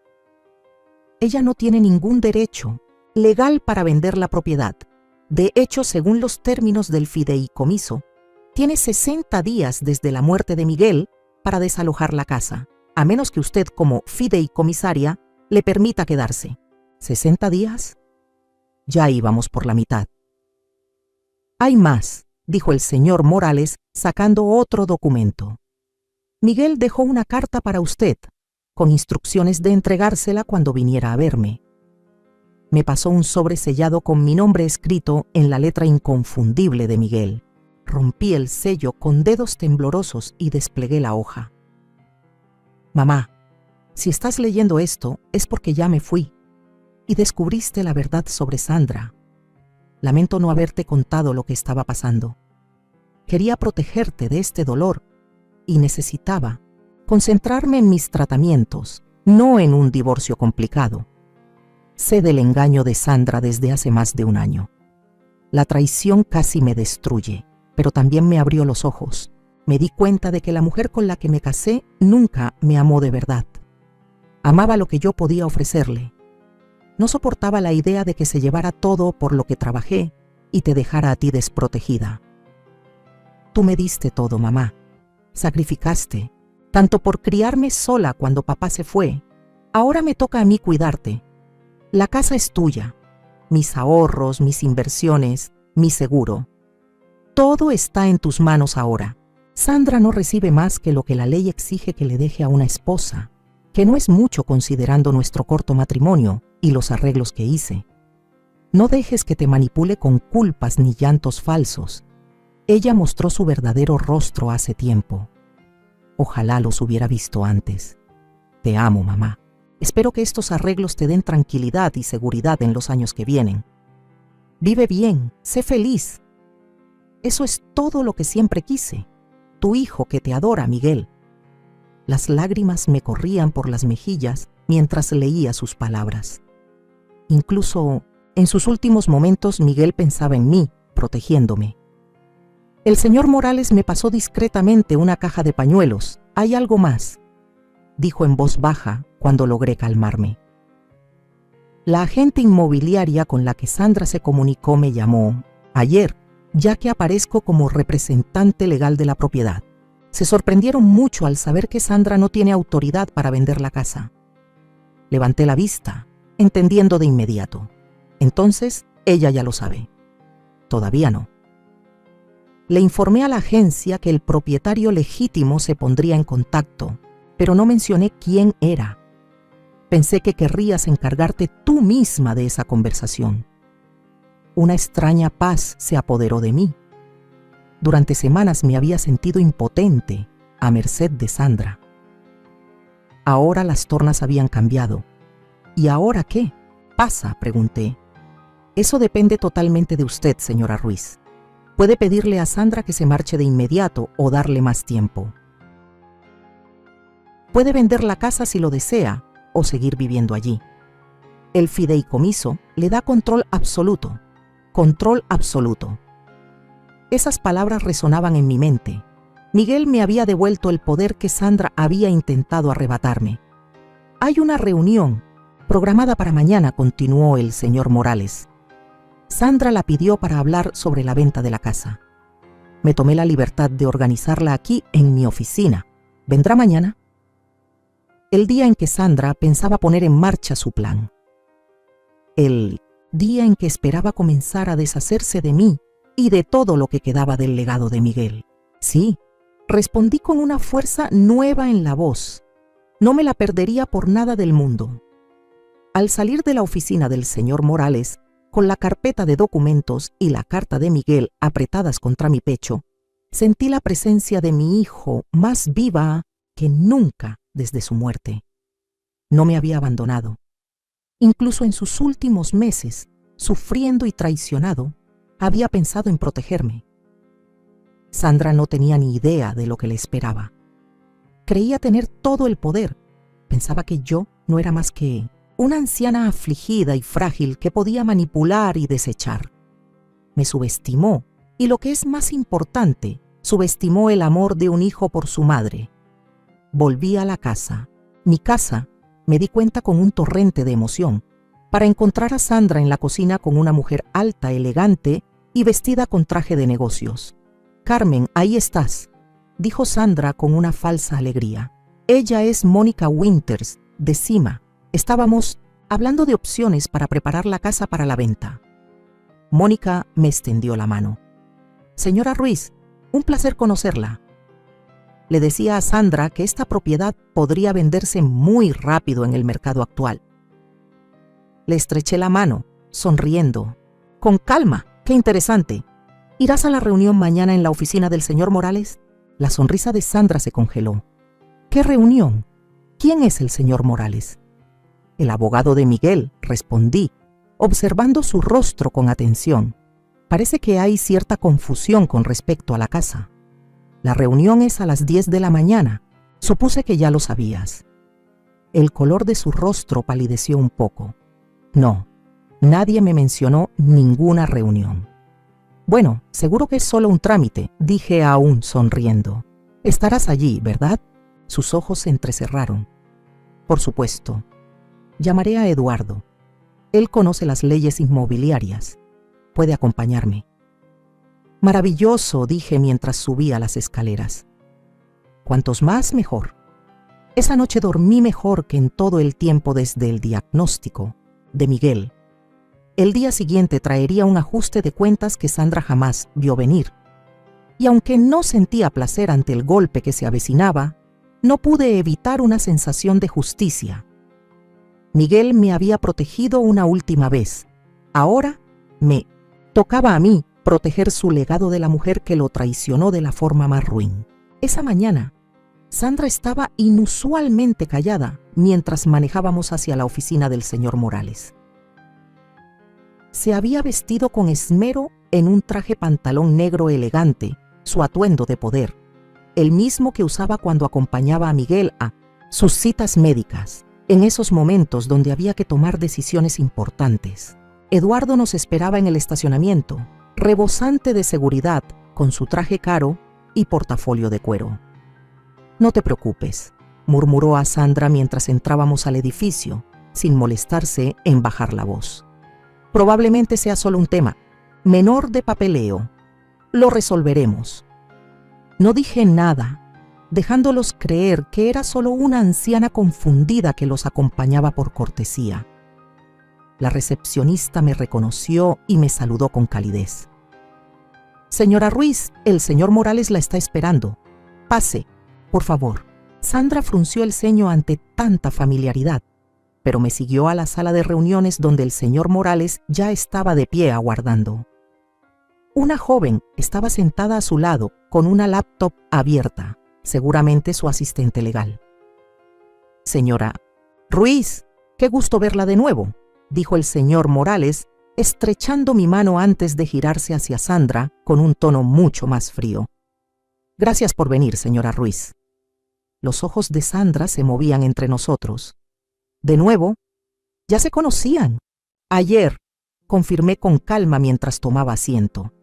Ella no tiene ningún derecho legal para vender la propiedad. De hecho, según los términos del fideicomiso, tiene 60 días desde la muerte de Miguel para desalojar la casa, a menos que usted, como fideicomisaria, le permita quedarse. ¿60 días? Ya íbamos por la mitad. Hay más, dijo el señor Morales, sacando otro documento. Miguel dejó una carta para usted, con instrucciones de entregársela cuando viniera a verme. Me pasó un sobre sellado con mi nombre escrito en la letra inconfundible de Miguel. Rompí el sello con dedos temblorosos y desplegué la hoja. Mamá, si estás leyendo esto es porque ya me fui y descubriste la verdad sobre Sandra. Lamento no haberte contado lo que estaba pasando. Quería protegerte de este dolor y necesitaba concentrarme en mis tratamientos, no en un divorcio complicado. Sé del engaño de Sandra desde hace más de 1 año. La traición casi me destruye, pero también me abrió los ojos. Me di cuenta de que la mujer con la que me casé nunca me amó de verdad. Amaba lo que yo podía ofrecerle. No soportaba la idea de que se llevara todo por lo que trabajé y te dejara a ti desprotegida. Tú me diste todo, mamá. Sacrificaste, tanto por criarme sola cuando papá se fue. Ahora me toca a mí cuidarte. La casa es tuya, mis ahorros, mis inversiones, mi seguro. Todo está en tus manos ahora. Sandra no recibe más que lo que la ley exige que le deje a una esposa, que no es mucho considerando nuestro corto matrimonio y los arreglos que hice. No dejes que te manipule con culpas ni llantos falsos. Ella mostró su verdadero rostro hace tiempo. Ojalá los hubiera visto antes. Te amo, mamá. Espero que estos arreglos te den tranquilidad y seguridad en los años que vienen. Vive bien, sé feliz. Eso es todo lo que siempre quise. Tu hijo que te adora, Miguel. Las lágrimas me corrían por las mejillas mientras leía sus palabras. Incluso en sus últimos momentos Miguel pensaba en mí, protegiéndome. El señor Morales me pasó discretamente una caja de pañuelos. Hay algo más, dijo en voz baja cuando logré calmarme. La agente inmobiliaria con la que Sandra se comunicó me llamó ayer, ya que aparezco como representante legal de la propiedad. Se sorprendieron mucho al saber que Sandra no tiene autoridad para vender la casa. Levanté la vista, entendiendo de inmediato. Entonces, ella ya lo sabe. Todavía no. Le informé a la agencia que el propietario legítimo se pondría en contacto, pero no mencioné quién era. Pensé que querrías encargarte tú misma de esa conversación. Una extraña paz se apoderó de mí. Durante semanas me había sentido impotente, a merced de Sandra. Ahora las tornas habían cambiado. ¿Y ahora qué pasa?, pregunté. Eso depende totalmente de usted, señora Ruiz. Puede pedirle a Sandra que se marche de inmediato o darle más tiempo. Puede vender la casa si lo desea o seguir viviendo allí. El fideicomiso le da control absoluto. Control absoluto. Esas palabras resonaban en mi mente. Miguel me había devuelto el poder que Sandra había intentado arrebatarme. Hay una reunión programada para mañana, continuó el señor Morales. Sandra la pidió para hablar sobre la venta de la casa. Me tomé la libertad de organizarla aquí en mi oficina. ¿Vendrá mañana? El día en que Sandra pensaba poner en marcha su plan. El día en que esperaba comenzar a deshacerse de mí y de todo lo que quedaba del legado de Miguel. Sí, respondí con una fuerza nueva en la voz. No me la perdería por nada del mundo. Al salir de la oficina del señor Morales, con la carpeta de documentos y la carta de Miguel apretadas contra mi pecho, sentí la presencia de mi hijo más viva que nunca desde su muerte. No me había abandonado. Incluso en sus últimos meses, sufriendo y traicionado, había pensado en protegerme. Sandra no tenía ni idea de lo que le esperaba. Creía tener todo el poder. Pensaba que yo no era más que una anciana afligida y frágil que podía manipular y desechar. Me subestimó y, lo que es más importante, subestimó el amor de un hijo por su madre. Volví a la casa, mi casa, me di cuenta con un torrente de emoción, para encontrar a Sandra en la cocina con una mujer alta, elegante y vestida con traje de negocios. «Carmen, ahí estás», dijo Sandra con una falsa alegría. «Ella es Mónica Winters, de Cima. Estábamos hablando de opciones para preparar la casa para la venta». Mónica me extendió la mano. «Señora Ruiz, un placer conocerla». Le decía a Sandra que esta propiedad podría venderse muy rápido en el mercado actual. Le estreché la mano, sonriendo. «Con calma, qué interesante. ¿Irás a la reunión mañana en la oficina del señor Morales?». La sonrisa de Sandra se congeló. «¿Qué reunión? ¿Quién es el señor Morales?». «El abogado de Miguel», respondí, observando su rostro con atención. «Parece que hay cierta confusión con respecto a la casa. La reunión es a las 10 de la mañana. Supuse que ya lo sabías». El color de su rostro palideció un poco. «No, nadie me mencionó ninguna reunión». «Bueno, seguro que es solo un trámite», dije aún sonriendo. «Estarás allí, ¿verdad?». Sus ojos se entrecerraron. «Por supuesto. Llamaré a Eduardo. Él conoce las leyes inmobiliarias. Puede acompañarme». «Maravilloso», dije mientras subía las escaleras. «Cuantos más, mejor». Esa noche dormí mejor que en todo el tiempo desde el diagnóstico de Miguel. El día siguiente traería un ajuste de cuentas que Sandra jamás vio venir. Y aunque no sentía placer ante el golpe que se avecinaba, no pude evitar una sensación de justicia. Miguel me había protegido una última vez. Ahora me tocaba a mí proteger su legado de la mujer que lo traicionó de la forma más ruin. Esa mañana, Sandra estaba inusualmente callada mientras manejábamos hacia la oficina del señor Morales. Se había vestido con esmero en un traje pantalón negro elegante, su atuendo de poder, el mismo que usaba cuando acompañaba a Miguel a sus citas médicas, en esos momentos donde había que tomar decisiones importantes. Eduardo nos esperaba en el estacionamiento, rebosante de seguridad, con su traje caro y portafolio de cuero. «No te preocupes», murmuró a Sandra mientras entrábamos al edificio, sin molestarse en bajar la voz. «Probablemente sea solo un tema menor de papeleo. Lo resolveremos». No dije nada, dejándolos creer que era solo una anciana confundida que los acompañaba por cortesía. La recepcionista me reconoció y me saludó con calidez. «Señora Ruiz, el señor Morales la está esperando. Pase, por favor». Sandra frunció el ceño ante tanta familiaridad, pero me siguió a la sala de reuniones donde el señor Morales ya estaba de pie aguardando. Una joven estaba sentada a su lado con una laptop abierta, seguramente su asistente legal. «Señora Ruiz, qué gusto verla de nuevo», dijo el señor Morales, estrechando mi mano antes de girarse hacia Sandra con un tono mucho más frío. «Gracias por venir, señora Ruiz». Los ojos de Sandra se movían entre nosotros. «De nuevo, ya se conocían». «Ayer», confirmé con calma mientras tomaba asiento.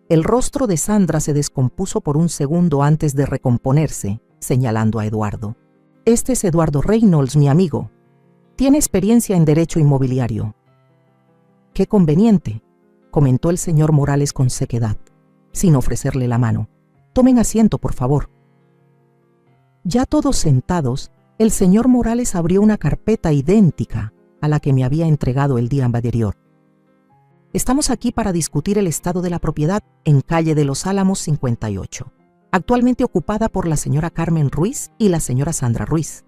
El rostro de Sandra se descompuso por un segundo antes de recomponerse, señalando a Eduardo. «Este es Eduardo Reynolds, mi amigo. Tiene experiencia en derecho inmobiliario». «Qué conveniente», comentó el señor Morales con sequedad, sin ofrecerle la mano. «Tomen asiento, por favor». Ya todos sentados, el señor Morales abrió una carpeta idéntica a la que me había entregado el día anterior. «Estamos aquí para discutir el estado de la propiedad en calle de los Álamos 58, actualmente ocupada por la señora Carmen Ruiz y la señora Sandra Ruiz».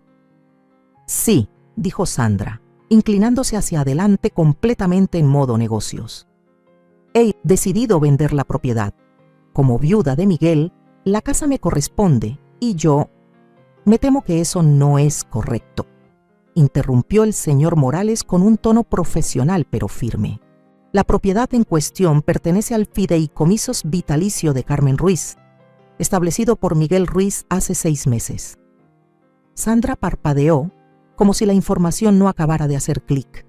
«Sí», dijo Sandra, inclinándose hacia adelante completamente en modo negocios. «He decidido vender la propiedad. Como viuda de Miguel, la casa me corresponde y yo... Me temo que eso no es correcto», interrumpió el señor Morales con un tono profesional pero firme. «La propiedad en cuestión pertenece al fideicomisos vitalicio de Carmen Ruiz, establecido por Miguel Ruiz hace 6 meses. Sandra parpadeó, como si la información no acabara de hacer clic.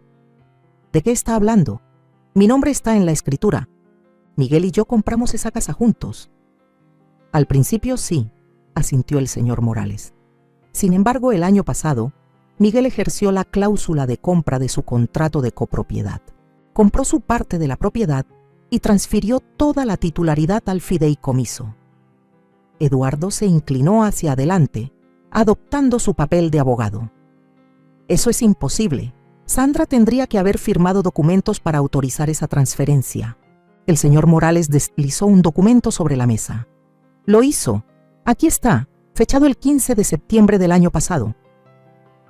«¿De qué está hablando? Mi nombre está en la escritura. Miguel y yo compramos esa casa juntos». «Al principio sí», asintió el señor Morales. «Sin embargo, el año pasado, Miguel ejerció la cláusula de compra de su contrato de copropiedad. Compró su parte de la propiedad y transfirió toda la titularidad al fideicomiso». Eduardo se inclinó hacia adelante, adoptando su papel de abogado. «Eso es imposible. Sandra tendría que haber firmado documentos para autorizar esa transferencia». El señor Morales deslizó un documento sobre la mesa. «Lo hizo. Aquí está, fechado el 15 de septiembre del año pasado».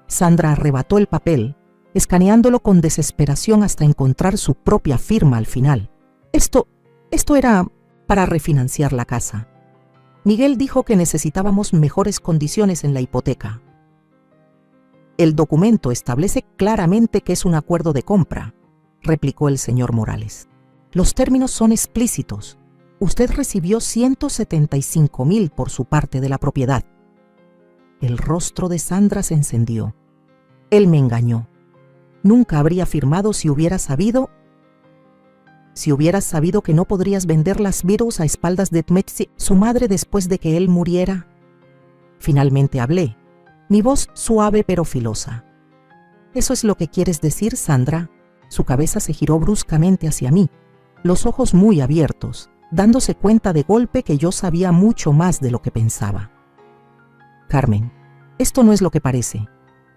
Sandra arrebató el papel, escaneándolo con desesperación hasta encontrar su propia firma al final. Esto era para refinanciar la casa. Miguel dijo que necesitábamos mejores condiciones en la hipoteca. «El documento establece claramente que es un acuerdo de compra», replicó el señor Morales. «Los términos son explícitos. Usted recibió 175,000 por su parte de la propiedad». El rostro de Sandra se encendió. «Él me engañó. Nunca habría firmado si hubieras sabido que no podrías vender las Beatles a espaldas de Tmetsi, su madre, después de que él muriera». Finalmente hablé, mi voz suave pero filosa. «¿Eso es lo que quieres decir, Sandra?». Su cabeza se giró bruscamente hacia mí, los ojos muy abiertos, dándose cuenta de golpe que yo sabía mucho más de lo que pensaba. «Carmen, esto no es lo que parece.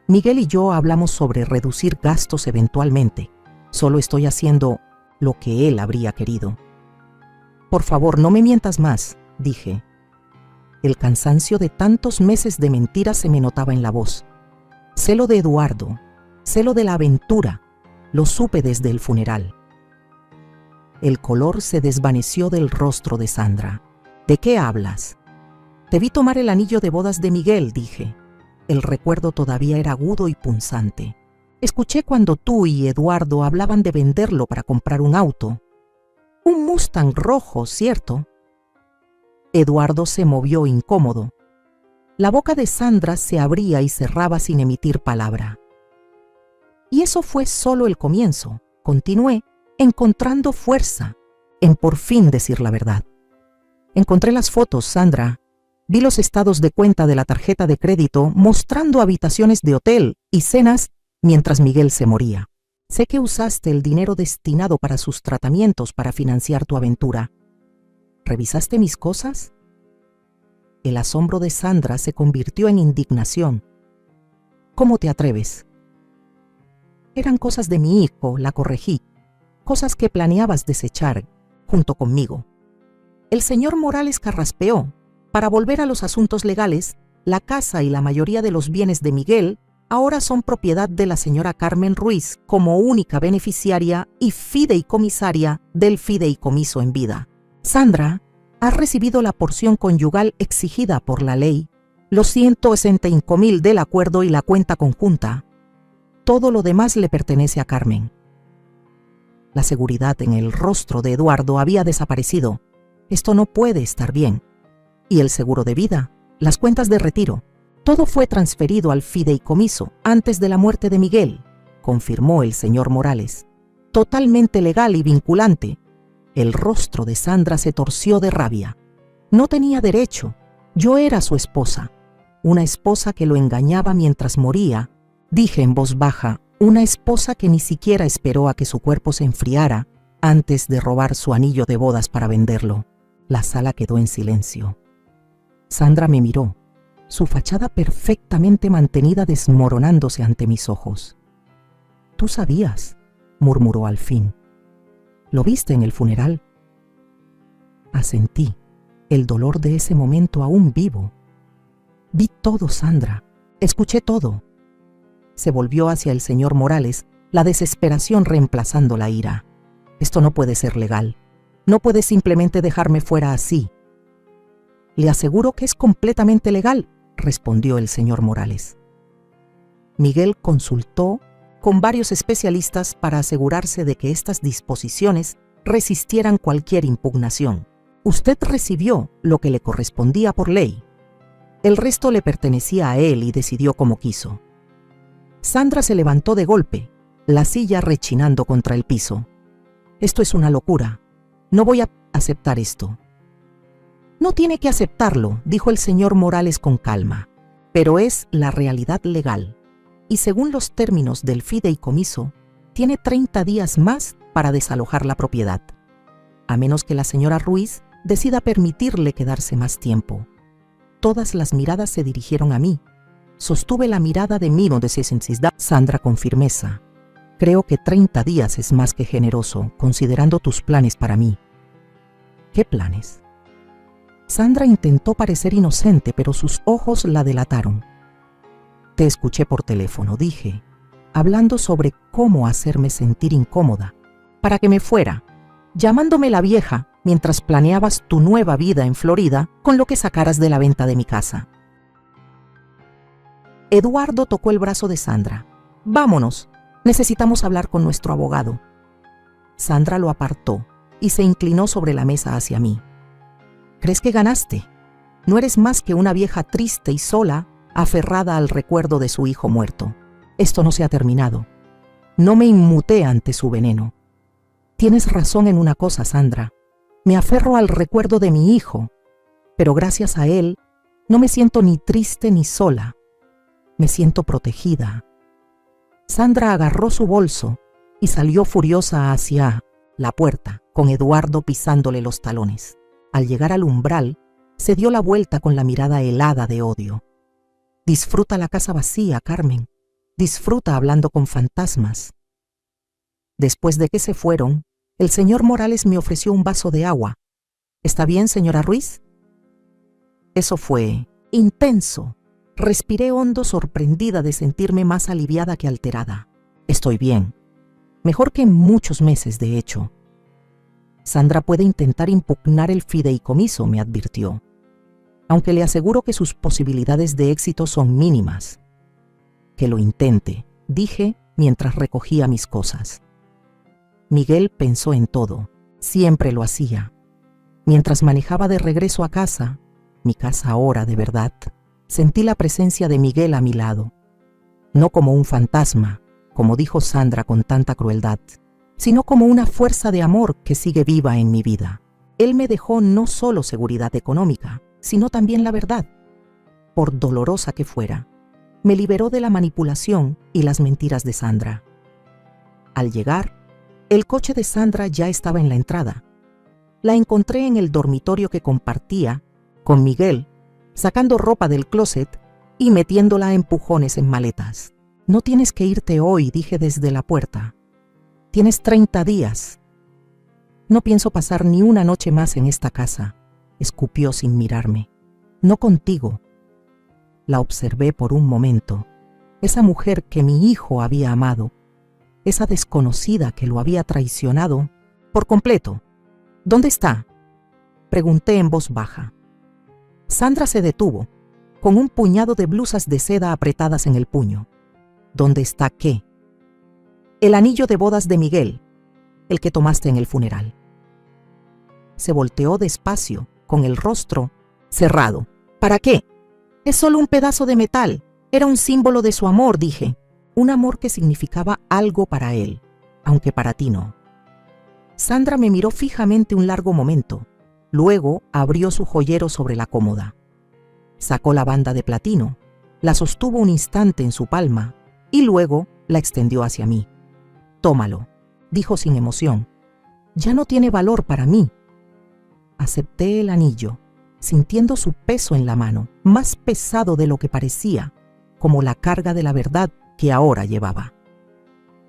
Miguel y yo hablamos sobre reducir gastos eventualmente. Solo estoy haciendo lo que él habría querido». «Por favor, no me mientas más», dije. El cansancio de tantos meses de mentiras se me notaba en la voz. «Sé lo de Eduardo, sé lo de la aventura, lo supe desde el funeral». El color se desvaneció del rostro de Sandra. «¿De qué hablas?». «Te vi tomar el anillo de bodas de Miguel», dije. El recuerdo todavía era agudo y punzante. «Escuché cuando tú y Eduardo hablaban de venderlo para comprar un auto. Un Mustang rojo, ¿cierto?». Eduardo se movió incómodo. La boca de Sandra se abría y cerraba sin emitir palabra. «Y eso fue solo el comienzo», continué, encontrando fuerza en por fin decir la verdad. «Encontré las fotos, Sandra. Vi los estados de cuenta de la tarjeta de crédito mostrando habitaciones de hotel y cenas mientras Miguel se moría. Sé que usaste el dinero destinado para sus tratamientos para financiar tu aventura. ¿Revisaste mis cosas?». El asombro de Sandra se convirtió en indignación. «¿Cómo te atreves?». «Eran cosas de mi hijo», la corregí. «Cosas que planeabas desechar junto conmigo». El señor Morales carraspeó. Para volver a los asuntos legales, la casa y la mayoría de los bienes de Miguel ahora son propiedad de la señora Carmen Ruiz como única beneficiaria y fideicomisaria del fideicomiso en vida. Sandra, has recibido la porción conyugal exigida por la ley, los 165,000 del acuerdo y la cuenta conjunta. Todo lo demás le pertenece a Carmen. La seguridad en el rostro de Eduardo había desaparecido. Esto no puede estar bien. Y el seguro de vida, las cuentas de retiro, todo fue transferido al fideicomiso antes de la muerte de Miguel, confirmó el señor Morales. Totalmente legal y vinculante. El rostro de Sandra se torció de rabia. No tenía derecho. Yo era su esposa. Una esposa que lo engañaba mientras moría. Dije en voz baja, una esposa que ni siquiera esperó a que su cuerpo se enfriara antes de robar su anillo de bodas para venderlo. La sala quedó en silencio. Sandra me miró, su fachada perfectamente mantenida desmoronándose ante mis ojos. «Tú sabías», murmuró al fin. «¿Lo viste en el funeral?» Asentí, el dolor de ese momento aún vivo. «Vi todo, Sandra. Escuché todo». Se volvió hacia el señor Morales, la desesperación reemplazando la ira. «Esto no puede ser legal. No puedes simplemente dejarme fuera así». «Le aseguro que es completamente legal», respondió el señor Morales. Miguel consultó con varios especialistas para asegurarse de que estas disposiciones resistieran cualquier impugnación. Usted recibió lo que le correspondía por ley. El resto le pertenecía a él y decidió como quiso. Sandra se levantó de golpe, la silla rechinando contra el piso. «Esto es una locura. No voy a aceptar esto». «No tiene que aceptarlo», dijo el señor Morales con calma, «pero es la realidad legal. Y según los términos del fideicomiso, tiene 30 días más para desalojar la propiedad, a menos que la señora Ruiz decida permitirle quedarse más tiempo». Todas las miradas se dirigieron a mí. Sostuve la mirada de Miro de Sandra con firmeza. «Creo que 30 días es más que generoso, considerando tus planes para mí». «¿Qué planes?». Sandra intentó parecer inocente, pero sus ojos la delataron. «Te escuché por teléfono», dije, hablando sobre cómo hacerme sentir incómoda, para que me fuera, llamándome la vieja mientras planeabas tu nueva vida en Florida con lo que sacaras de la venta de mi casa. Eduardo tocó el brazo de Sandra. «Vámonos, necesitamos hablar con nuestro abogado». Sandra lo apartó y se inclinó sobre la mesa hacia mí. «¿Crees que ganaste? No eres más que una vieja triste y sola, aferrada al recuerdo de su hijo muerto. Esto no se ha terminado. No me inmuté ante su veneno. Tienes razón en una cosa, Sandra. Me aferro al recuerdo de mi hijo, pero gracias a él no me siento ni triste ni sola. Me siento protegida». Sandra agarró su bolso y salió furiosa hacia la puerta, con Eduardo pisándole los talones. Al llegar al umbral, se dio la vuelta con la mirada helada de odio. «Disfruta la casa vacía, Carmen. Disfruta hablando con fantasmas». Después de que se fueron, el señor Morales me ofreció un vaso de agua. «¿Está bien, señora Ruiz?». Eso fue intenso. Respiré hondo, sorprendida de sentirme más aliviada que alterada. «Estoy bien. Mejor que en muchos meses, de hecho». «Sandra puede intentar impugnar el fideicomiso», me advirtió, «aunque le aseguro que sus posibilidades de éxito son mínimas». «Que lo intente», dije mientras recogía mis cosas. Miguel pensó en todo. Siempre lo hacía. Mientras manejaba de regreso a casa, mi casa ahora de verdad, sentí la presencia de Miguel a mi lado. No como un fantasma, como dijo Sandra con tanta crueldad, sino como una fuerza de amor que sigue viva en mi vida. Él me dejó no solo seguridad económica, sino también la verdad. Por dolorosa que fuera, me liberó de la manipulación y las mentiras de Sandra. Al llegar, el coche de Sandra ya estaba en la entrada. La encontré en el dormitorio que compartía con Miguel, sacando ropa del closet y metiéndola a empujones en maletas. «No tienes que irte hoy», dije desde la puerta. «Tienes 30 días». «No pienso pasar ni una noche más en esta casa», escupió sin mirarme. «No contigo». La observé por un momento. Esa mujer que mi hijo había amado, esa desconocida que lo había traicionado por completo. «¿Dónde está?». Pregunté en voz baja. Sandra se detuvo, con un puñado de blusas de seda apretadas en el puño. ¿Dónde está qué? El anillo de bodas de Miguel, el que tomaste en el funeral. Se volteó despacio, con el rostro cerrado. ¿Para qué? Es solo un pedazo de metal. Era un símbolo de su amor, dije. Un amor que significaba algo para él, aunque para ti no. Sandra me miró fijamente un largo momento. Luego abrió su joyero sobre la cómoda. Sacó la banda de platino, la sostuvo un instante en su palma y luego la extendió hacia mí. Tómalo, dijo sin emoción. Ya no tiene valor para mí. Acepté el anillo, sintiendo su peso en la mano, más pesado de lo que parecía, como la carga de la verdad que ahora llevaba.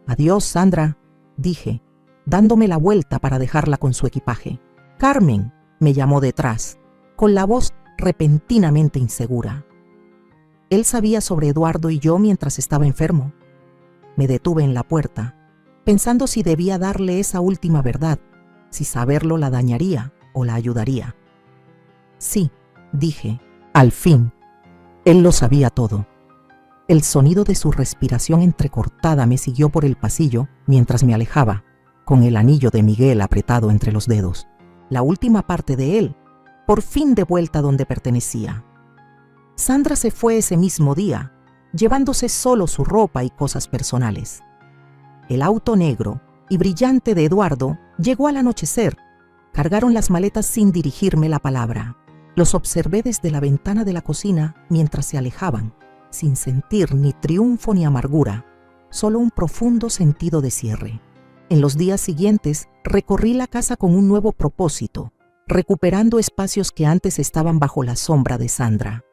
Adiós, Sandra, dije, dándome la vuelta para dejarla con su equipaje. Carmen, me llamó detrás, con la voz repentinamente insegura. Él sabía sobre Eduardo y yo mientras estaba enfermo. Me detuve en la puerta, pensando si debía darle esa última verdad, si saberlo la dañaría o la ayudaría. Sí, dije, al fin. Él lo sabía todo. El sonido de su respiración entrecortada me siguió por el pasillo mientras me alejaba, con el anillo de Miguel apretado entre los dedos. La última parte de él, por fin de vuelta donde pertenecía. Sandra se fue ese mismo día, llevándose solo su ropa y cosas personales. El auto negro y brillante de Eduardo llegó al anochecer. Cargaron las maletas sin dirigirme la palabra. Los observé desde la ventana de la cocina mientras se alejaban, sin sentir ni triunfo ni amargura, solo un profundo sentido de cierre. En los días siguientes recorrí la casa con un nuevo propósito, recuperando espacios que antes estaban bajo la sombra de Sandra.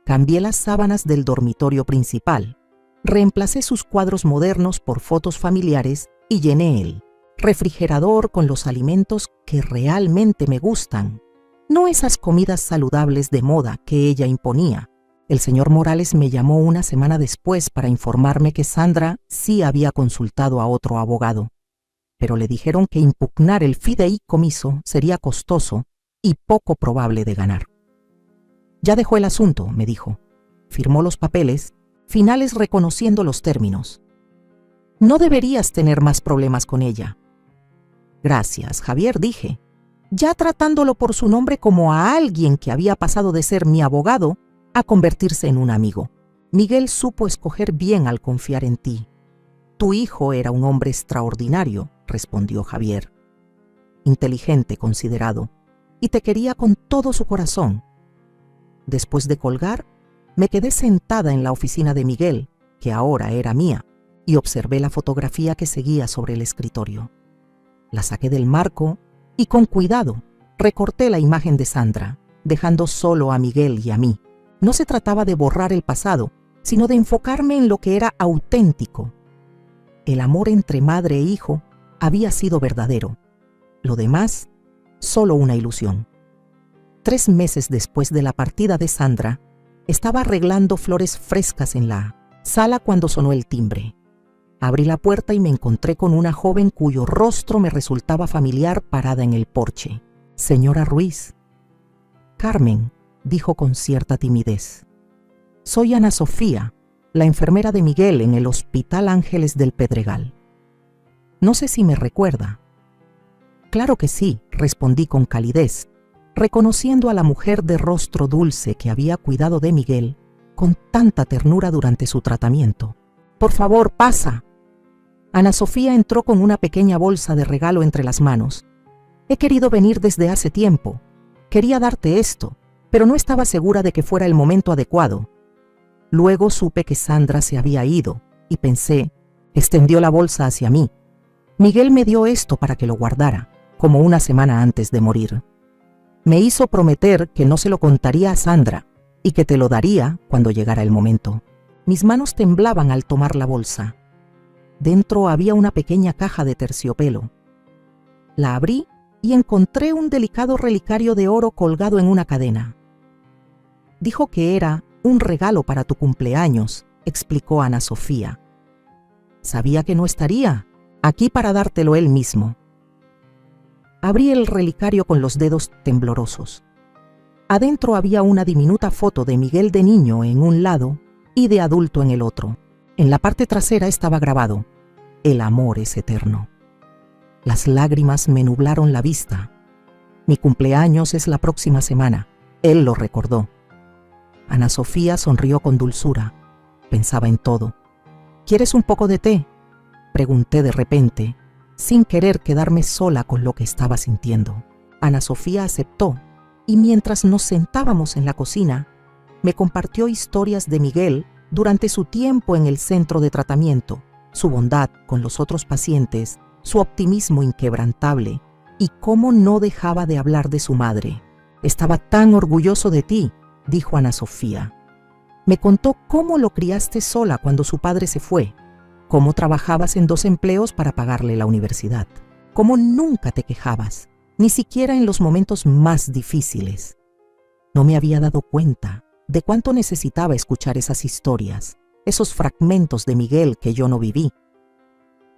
Cambié las sábanas del dormitorio principal, reemplacé sus cuadros modernos por fotos familiares y llené el refrigerador con los alimentos que realmente me gustan, no esas comidas saludables de moda que ella imponía. El señor Morales me llamó una semana después para informarme que Sandra sí había consultado a otro abogado, pero le dijeron que impugnar el fideicomiso sería costoso y poco probable de ganar. Ya dejó el asunto, me dijo. Firmó los papeles, finales reconociendo los términos. No deberías tener más problemas con ella. Gracias, Javier, dije, ya tratándolo por su nombre como a alguien que había pasado de ser mi abogado a convertirse en un amigo. Miguel supo escoger bien al confiar en ti. Tu hijo era un hombre extraordinario, respondió Javier. Inteligente, considerado, y te quería con todo su corazón. Después de colgar, me quedé sentada en la oficina de Miguel, que ahora era mía, y observé la fotografía que seguía sobre el escritorio. La saqué del marco y con cuidado recorté la imagen de Sandra, dejando solo a Miguel y a mí. No se trataba de borrar el pasado, sino de enfocarme en lo que era auténtico. El amor entre madre e hijo había sido verdadero. Lo demás, solo una ilusión. 3 meses después de la partida de Sandra, estaba arreglando flores frescas en la sala cuando sonó el timbre. Abrí la puerta y me encontré con una joven cuyo rostro me resultaba familiar parada en el porche. Señora Ruiz. Carmen, dijo con cierta timidez. Soy Ana Sofía, la enfermera de Miguel en el Hospital Ángeles del Pedregal. No sé si me recuerda. Claro que sí, respondí con calidez, reconociendo a la mujer de rostro dulce que había cuidado de Miguel con tanta ternura durante su tratamiento. Por favor, pasa. Ana Sofía entró con una pequeña bolsa de regalo entre las manos. He querido venir desde hace tiempo. Quería darte esto, pero no estaba segura de que fuera el momento adecuado. Luego supe que Sandra se había ido y pensé, extendió la bolsa hacia mí. Miguel me dio esto para que lo guardara, como una semana antes de morir. Me hizo prometer que no se lo contaría a Sandra y que te lo daría cuando llegara el momento. Mis manos temblaban al tomar la bolsa. Dentro había una pequeña caja de terciopelo. La abrí y encontré un delicado relicario de oro colgado en una cadena. Dijo que era un regalo para tu cumpleaños, explicó Ana Sofía. Sabía que no estaría aquí para dártelo él mismo. Abrí el relicario con los dedos temblorosos. Adentro había una diminuta foto de Miguel de niño en un lado y de adulto en el otro. En la parte trasera estaba grabado: "El amor es eterno". Las lágrimas me nublaron la vista. Mi cumpleaños es la próxima semana. Él lo recordó. Ana Sofía sonrió con dulzura. Pensaba en todo. ¿Quieres un poco de té?, pregunté de repente, sin querer quedarme sola con lo que estaba sintiendo. Ana Sofía aceptó, y mientras nos sentábamos en la cocina, me compartió historias de Miguel durante su tiempo en el centro de tratamiento, su bondad con los otros pacientes, su optimismo inquebrantable, y cómo no dejaba de hablar de su madre. «Estaba tan orgulloso de ti», dijo Ana Sofía. Me contó cómo lo criaste sola cuando su padre se fue, cómo trabajabas en 2 empleos para pagarle la universidad, cómo nunca te quejabas, ni siquiera en los momentos más difíciles. No me había dado cuenta de cuánto necesitaba escuchar esas historias, esos fragmentos de Miguel que yo no viví.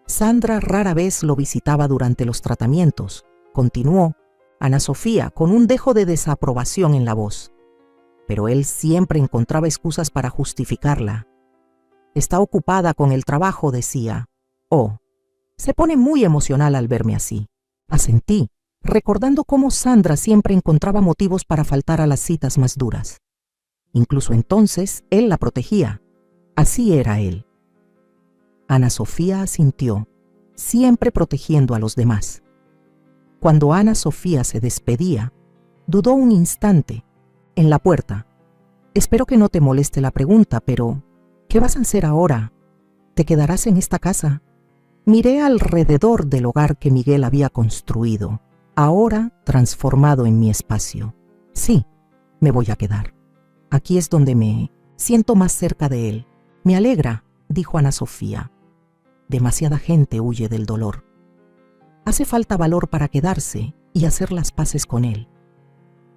Sandra rara vez lo visitaba durante los tratamientos, continuó Ana Sofía con un dejo de desaprobación en la voz. Pero él siempre encontraba excusas para justificarla. «Está ocupada con el trabajo», decía. «Oh, se pone muy emocional al verme así». Asentí, recordando cómo Sandra siempre encontraba motivos para faltar a las citas más duras. Incluso entonces, él la protegía. Así era él. Ana Sofía asintió, siempre protegiendo a los demás. Cuando Ana Sofía se despedía, dudó un instante, en la puerta. «Espero que no te moleste la pregunta, pero ¿qué vas a hacer ahora? ¿Te quedarás en esta casa?» Miré alrededor del hogar que Miguel había construido, ahora transformado en mi espacio. «Sí, me voy a quedar. Aquí es donde me siento más cerca de él. Me alegra», dijo Ana Sofía. «Demasiada gente huye del dolor. Hace falta valor para quedarse y hacer las paces con él».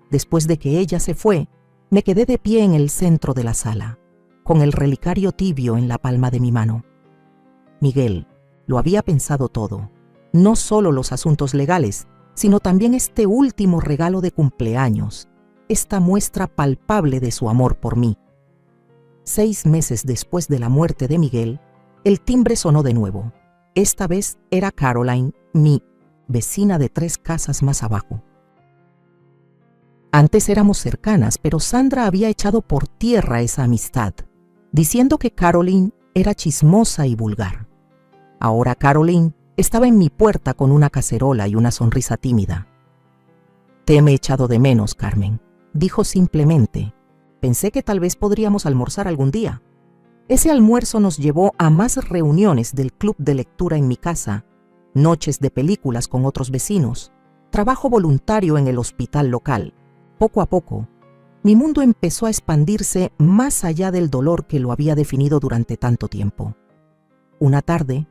Después de que ella se fue, me quedé de pie en el centro de la sala, con el relicario tibio en la palma de mi mano. Miguel lo había pensado todo, no solo los asuntos legales, sino también este último regalo de cumpleaños, esta muestra palpable de su amor por mí. 6 meses después de la muerte de Miguel, el timbre sonó de nuevo. Esta vez era Caroline, mi vecina de 3 casas más abajo. Antes éramos cercanas, pero Sandra había echado por tierra esa amistad, diciendo que Caroline era chismosa y vulgar. Ahora Caroline estaba en mi puerta con una cacerola y una sonrisa tímida. «Te he echado de menos, Carmen», dijo simplemente. «Pensé que tal vez podríamos almorzar algún día». Ese almuerzo nos llevó a más reuniones del club de lectura en mi casa, noches de películas con otros vecinos, trabajo voluntario en el hospital local. Poco a poco, mi mundo empezó a expandirse más allá del dolor que lo había definido durante tanto tiempo. Una tarde,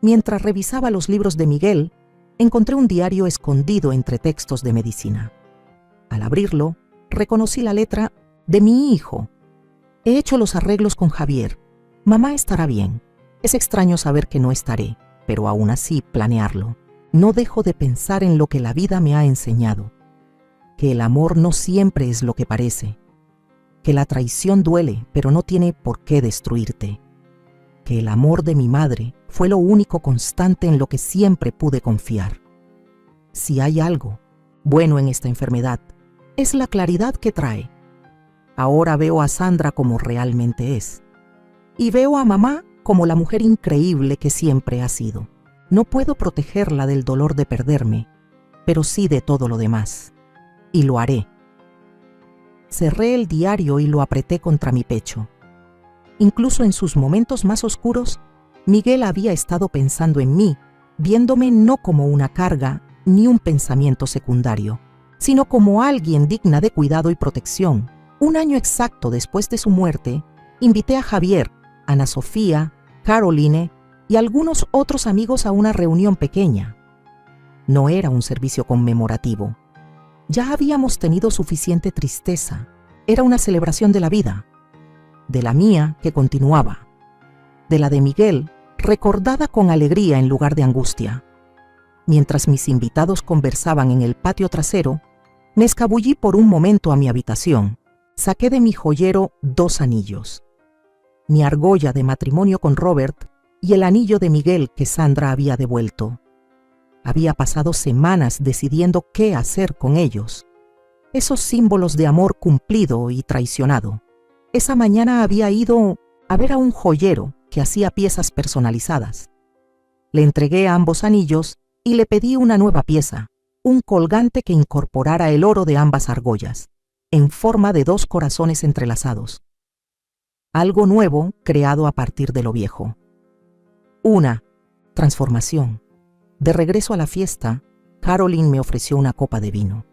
mientras revisaba los libros de Miguel, encontré un diario escondido entre textos de medicina. Al abrirlo, reconocí la letra de mi hijo. «He hecho los arreglos con Javier. Mamá estará bien. Es extraño saber que no estaré, pero aún así planearlo. No dejo de pensar en lo que la vida me ha enseñado. Que el amor no siempre es lo que parece. Que la traición duele, pero no tiene por qué destruirte. Que el amor de mi madre fue lo único constante en lo que siempre pude confiar. Si hay algo bueno en esta enfermedad, es la claridad que trae. Ahora veo a Sandra como realmente es. Y veo a mamá como la mujer increíble que siempre ha sido. No puedo protegerla del dolor de perderme, pero sí de todo lo demás. Y lo haré». Cerré el diario y lo apreté contra mi pecho. Incluso en sus momentos más oscuros, Miguel había estado pensando en mí, viéndome no como una carga ni un pensamiento secundario, sino como alguien digna de cuidado y protección. 1 año exacto después de su muerte, invité a Javier, Ana Sofía, Caroline y algunos otros amigos a una reunión pequeña. No era un servicio conmemorativo. Ya habíamos tenido suficiente tristeza. Era una celebración de la vida. De la mía, que continuaba. De la de Miguel, recordada con alegría en lugar de angustia. Mientras mis invitados conversaban en el patio trasero, me escabullí por un momento a mi habitación. Saqué de mi joyero 2 anillos. Mi argolla de matrimonio con Robert y el anillo de Miguel que Sandra había devuelto. Había pasado semanas decidiendo qué hacer con ellos. Esos símbolos de amor cumplido y traicionado. Esa mañana había ido a ver a un joyero que hacía piezas personalizadas. Le entregué ambos anillos y le pedí una nueva pieza, un colgante que incorporara el oro de ambas argollas, en forma de 2 corazones entrelazados. Algo nuevo creado a partir de lo viejo. Una transformación. De regreso a la fiesta, Caroline me ofreció una copa de vino.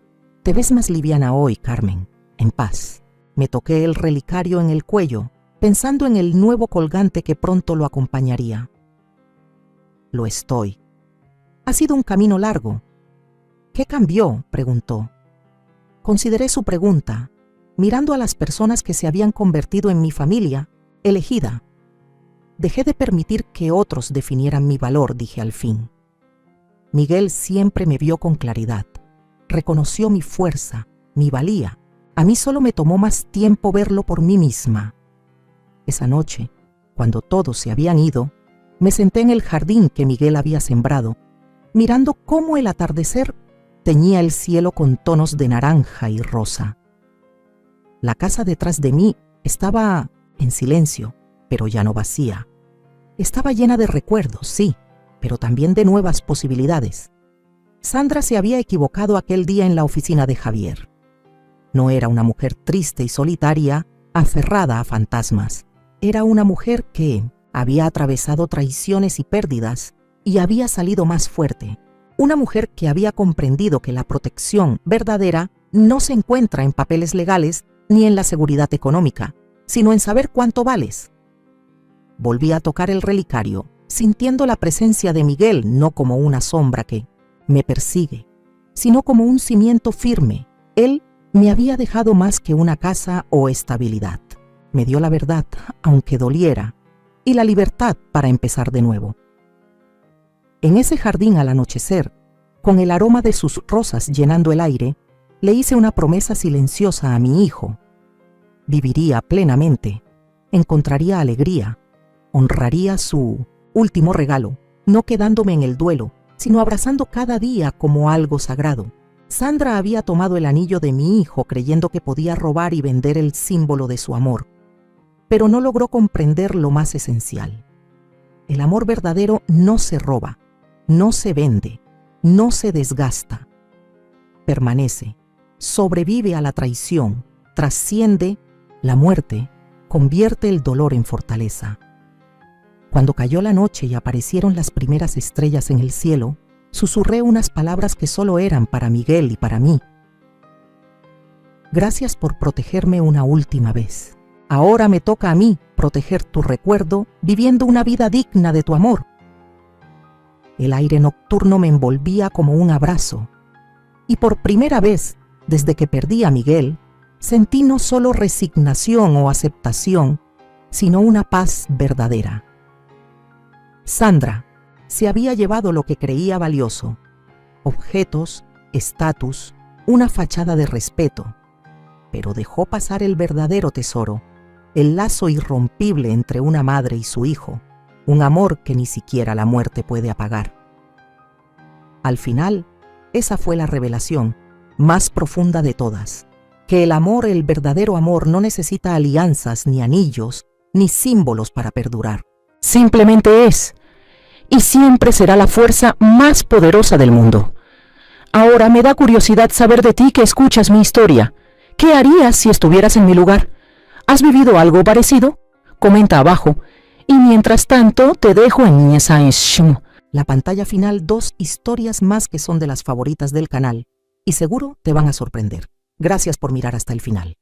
Te ves más liviana hoy, Carmen, en paz. Me toqué el relicario en el cuello, pensando en el nuevo colgante que pronto lo acompañaría. Lo estoy. Ha sido un camino largo. ¿Qué cambió?, preguntó. Consideré su pregunta, mirando a las personas que se habían convertido en mi familia, elegida. Dejé de permitir que otros definieran mi valor, dije al fin. Miguel siempre me vio con claridad. Reconoció mi fuerza, mi valía. A mí solo me tomó más tiempo verlo por mí misma. Esa noche, cuando todos se habían ido, me senté en el jardín que Miguel había sembrado, mirando cómo el atardecer teñía el cielo con tonos de naranja y rosa. La casa detrás de mí estaba en silencio, pero ya no vacía. Estaba llena de recuerdos, sí, pero también de nuevas posibilidades. Sandra se había equivocado aquel día en la oficina de Javier. No era una mujer triste y solitaria, aferrada a fantasmas. Era una mujer que había atravesado traiciones y pérdidas y había salido más fuerte. Una mujer que había comprendido que la protección verdadera no se encuentra en papeles legales ni en la seguridad económica, sino en saber cuánto vales. Volví a tocar el relicario, sintiendo la presencia de Miguel no como una sombra que me persigue, sino como un cimiento firme. Él me había dejado más que una casa o estabilidad. Me dio la verdad, aunque doliera, y la libertad para empezar de nuevo. En ese jardín al anochecer, con el aroma de sus rosas llenando el aire, le hice una promesa silenciosa a mi hijo. Viviría plenamente, encontraría alegría, honraría su último regalo, no quedándome en el duelo, sino abrazando cada día como algo sagrado. Sandra había tomado el anillo de mi hijo creyendo que podía robar y vender el símbolo de su amor, pero no logró comprender lo más esencial. El amor verdadero no se roba, no se vende, no se desgasta. Permanece, sobrevive a la traición, trasciende la muerte, convierte el dolor en fortaleza. Cuando cayó la noche y aparecieron las primeras estrellas en el cielo, susurré unas palabras que solo eran para Miguel y para mí. Gracias por protegerme una última vez. Ahora me toca a mí proteger tu recuerdo viviendo una vida digna de tu amor. El aire nocturno me envolvía como un abrazo. Y por primera vez, desde que perdí a Miguel, sentí no solo resignación o aceptación, sino una paz verdadera. Sandra se había llevado lo que creía valioso: objetos, estatus, una fachada de respeto, pero dejó pasar el verdadero tesoro, el lazo irrompible entre una madre y su hijo, un amor que ni siquiera la muerte puede apagar. Al final, esa fue la revelación más profunda de todas, que el amor, el verdadero amor, no necesita alianzas, ni anillos, ni símbolos para perdurar. Simplemente es, y siempre será la fuerza más poderosa del mundo. Ahora me da curiosidad saber de ti que escuchas mi historia. ¿Qué harías si estuvieras en mi lugar? ¿Has vivido algo parecido? Comenta abajo. Y mientras tanto, te dejo en la pantalla final 2 historias más que son de las favoritas del canal y seguro te van a sorprender. Gracias por mirar hasta el final.